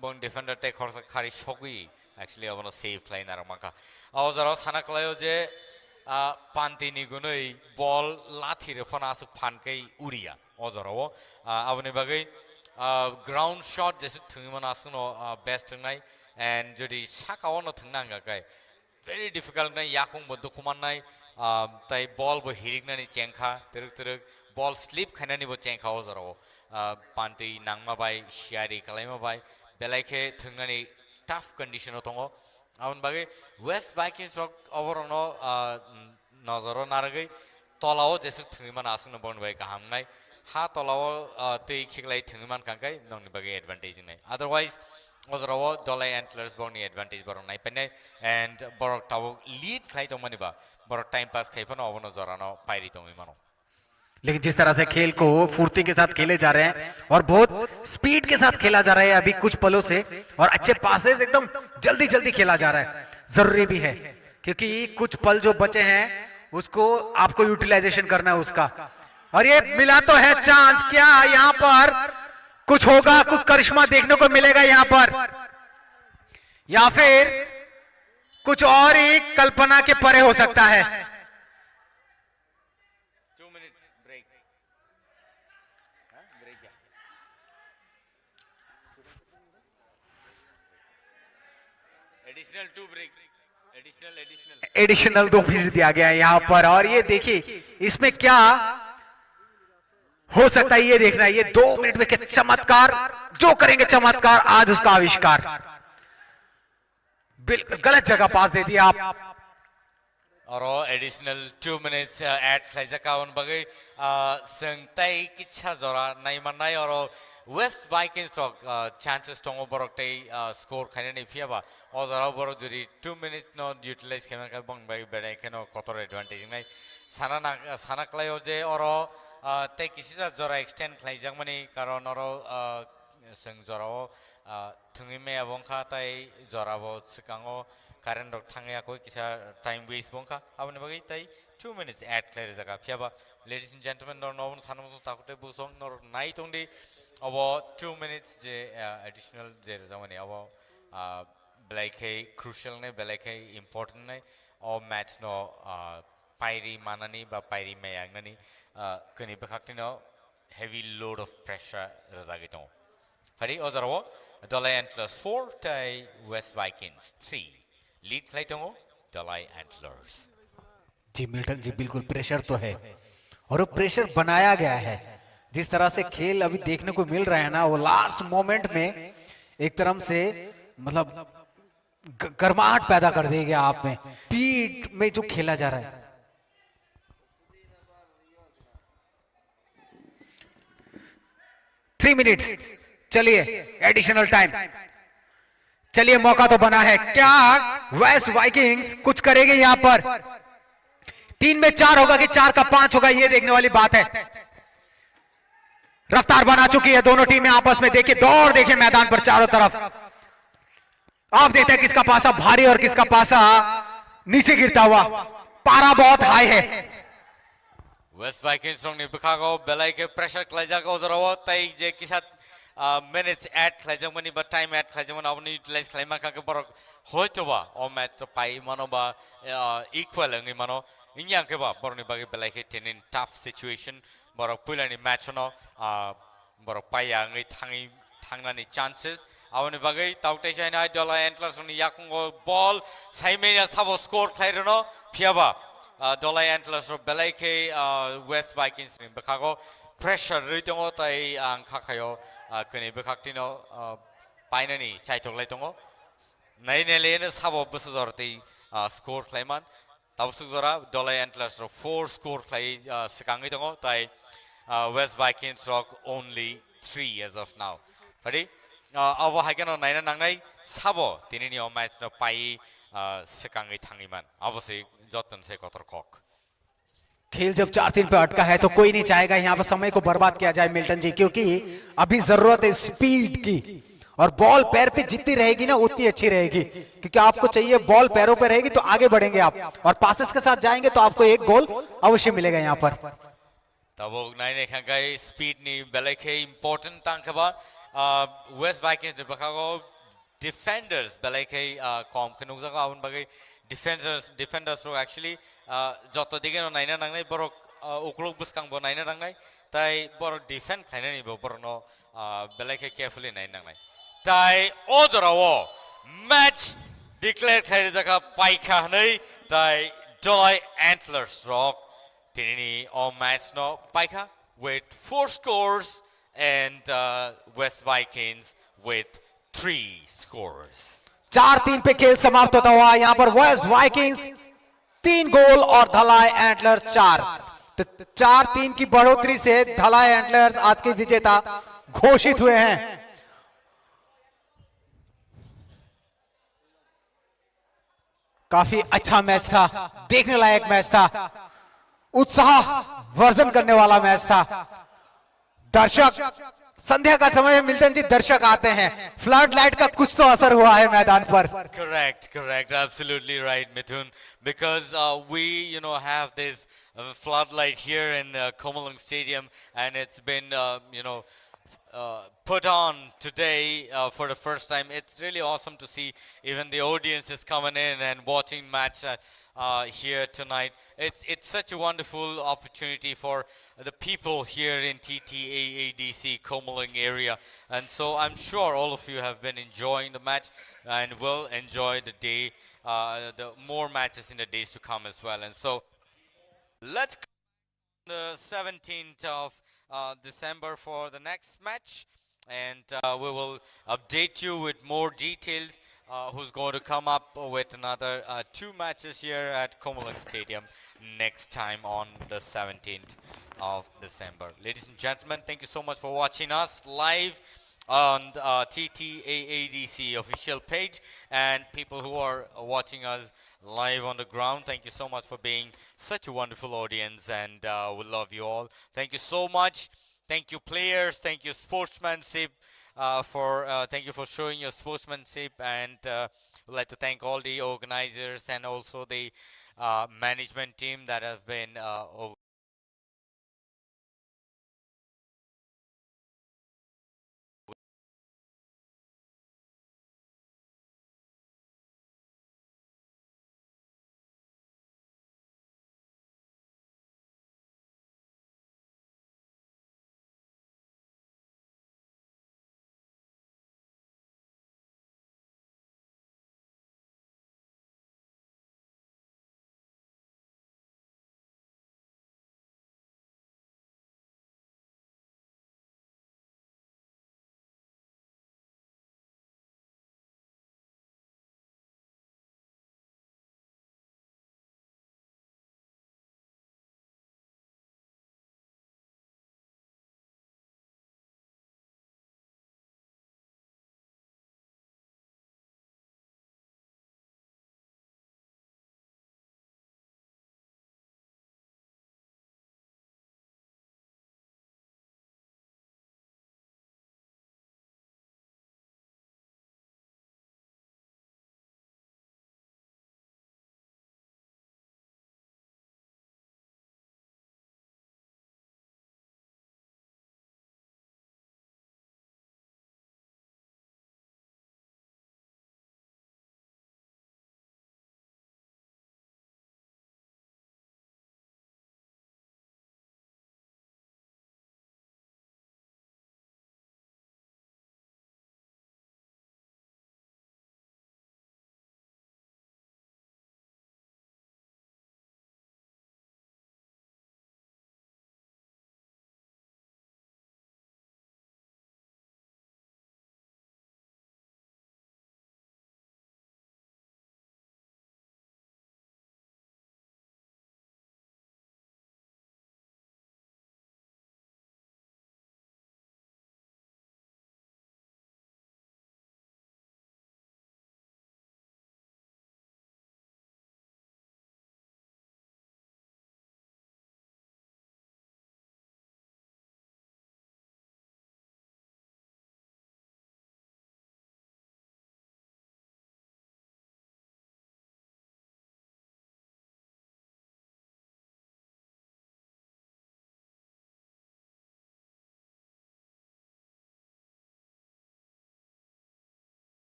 bong defender te khorsa khari shogui actually I want to save play na ramaka awzaro sana klayo je panti ni gunoi ball lathi re phona asu phankai uria awzaro avani bagai ground shot jese thungman asuno best nai and jodi saka ono thungnanga kai very difficult nai yakung bodu kuman nai tai ball bo hirikna ni chengkha teruk ball slip khana ni bo chengkha ozaro panti nangma bai shiari kalaima bai belaike thungna ni tough condition otongo aun bage West Vikings rock overono nazaro naragai tolao jesu thungman asuna bon bai kaham nai ha tolao tei khiklai thungman kangkai nongni bage advantage nai otherwise ozaro dolai antlers boni advantage boron nai pene and borok tawo lead khai to maniba borok time pass khai pano obono zorano pairi to mano. लेकिन जिस तरह से खेल को फुर्ती के साथ खेले जा रहे हैं और बहुत स्पीड के साथ खेला जा रहा है अभी कुछ पलों से, और अच्छे पासेस एकदम जल्दी जल्दी खेला जा रहा है, जरूरी भी है क्योंकि कुछ पल जो बचे हैं उसको आपको यूटिलाइजेशन करना है उसका. और ये मिला तो है चांस, क्या यहाँ पर कुछ होगा, कुछ करिश्मा देखने को मिलेगा यहाँ पर, या फिर कुछ और ही कल्पना के परे हो सकता है. एडिशनल 2 मिनट दिया गया है यहाँ पर, और ये देखिए इसमें क्या हो सकता है ये देखना है. ये 2 मिनट में क्या चमत्कार, जो करेंगे चमत्कार, आज उसका आविष्कार. बिल्कुल गलत जगह पास दे दिया आप. और एडिशनल 2 मिनट्स ऐड खाइजाका उन बगे संगताई किच्छा जोरा नहीं मनाई और West Vikings chances tongo borok tei score खाने नहीं फिया बा और जरा borok जुरी 2 minutes no utilize खेमन का बंग बाई बेड़े के नो कोतर advantage नहीं साना क्लायो जे और ते किसी सा जोरा extend खाई जग मनी कारण और संग जोरा Tungi me abongka tai zorabo sikango current rok thangya koi kisa time waste bongka abone bagi tai 2 minutes add clear jaga phiaba ladies and gentlemen nor non sanam takute busong nor nai tongdi abo 2 minutes je additional je zamani abo belai crucial ne belai important ne o match no pairi manani ba pairi mayang nani kani bakakti no heavy load of pressure razagi tong Hari Ozarwo, Dolai Antlers 4, Tai West Vikings 3. Lead Claytongo, Dolai Antlers. Ji Milton जी बिल्कुल pressure तो है और वो pressure बनाया गया है जिस तरह से खेल अभी देखने को मिल रहा है ना वो लास्ट मोमेंट में एक तरह से मतलब गर्माहट पैदा कर देगा आप में पीठ में जो खेला जा रहा है 3 मिनट्स चलिए एडिशनल टाइम चलिए मौका तो बना है क्या वेस्ट वाइकिंग्स कुछ करेगी यहां पर 3 में 4 होगा कि 4 का 5 होगा ये देखने वाली बात है रफ्तार बना चुकी है दोनों टीमें आपस में देखिए दौड़ देखिए मैदान पर चारों तरफ आप देखते हैं किसका पासा भारी और किसका पासा नीचे गिरता हुआ पारा बहुत हाई है West Vikings from Nibakago, Belake pressure Klajago Zoro, Tai Kisat minutes at Klajamani, but time at Klajaman Avni utilize Klamaka Hotova or match to Pai Manoba equal and Imano in Yankaba, Bornibagi Belake in tough situation, Borokpulani Machono, Boropaya, Tangani chances. Avani Tautasha and Idola Antlers on the Yakungo ball, Simenia Savo score Clairano, Piaba. Dolai Antlers of Belake, West Vikings in Bakago, pressure Ritongo Tai and Kakayo, Kuni Bakaktino, Pinani, Chaito Letongo, Nainelene Savo Busorti, score Clayman, Tausugora, Dolai Antlers of 4 score Clay, Sekangitongo, Tai West Vikings rock only 3 as of now. Ready? Our Hagano Nine Nangai, Sabo, Tinini match no Pai, Sekangi Tangiman, obviously. खेल जब 4-3 पे अटका है तो कोई नहीं चाहेगा यहां पर समय को बर्बाद किया जाए मिल्टन जी क्योंकि अभी जरूरत है स्पीड की और बॉल पैर पे जितनी रहेगी ना उतनी अच्छी रहेगी क्योंकि आपको चाहिए बॉल पैरों पे रहेगी तो आगे बढ़ेंगे आप और पासेस के साथ जाएंगे तो आपको एक गोल अवश्य मिलेगा यहां पर तब नाइने खंगाई स्पीड नी बेलेखे इंपॉर्टेंट तांकबा वेस्ट वाइकिंग्स ने बखागो डिफेंडर्स बेलेखे कॉम कनुगजा आउन बगे defenders ro actually joto dige no naina nangnai borok uklok buskang bo naina nangnai tai borok defend khainani bo borno belake carefully naina nangnai tai odorawo match declare khaire jaka paikha nei tai Dolai Antlers rock tinini all match no paikha with 4 scores and West Vikings with 3 scores 4-3 पे खेल समाप्त होता हुआ यहां पर waste Vikings 3 गोल और धलाई antlers 4 तो 4-3 की बढ़ोतरी से धलाई एंटलर्स आज के विजेता घोषित हुए हैं काफी अच्छा मैच था देखने लायक मैच था उत्साह वर्जन करने वाला मैच था दर्शक संध्या का समय मिल्टन जी दर्शक आते हैं फ्लड लाइट का कुछ तो असर हुआ है मैदान पर correct absolutely right Mithun because we have this floodlight here in Komalung Stadium and it's been put on today for the first time. It's really awesome to see even the audience is coming in and watching match here tonight. It's such a wonderful opportunity for the people here in TTAADC Komalung area, and so I'm sure all of you have been enjoying the match and will enjoy the day, the more matches in the days to come as well. And so let's go the 17th of December for the next match, and we will update you with more details. Who's going to come up with another 2 matches here at Komalung Stadium next time on the 17th of December. Ladies and gentlemen, thank you so much for watching us live on TTAADC official page, and people who are watching us live on the ground, thank you so much for being such a wonderful audience, and we love you all. Thank you so much. Thank you players, thank you sportsmanship, thank you for showing your sportsmanship, and we'd like to thank all the organizers and also the management team that has been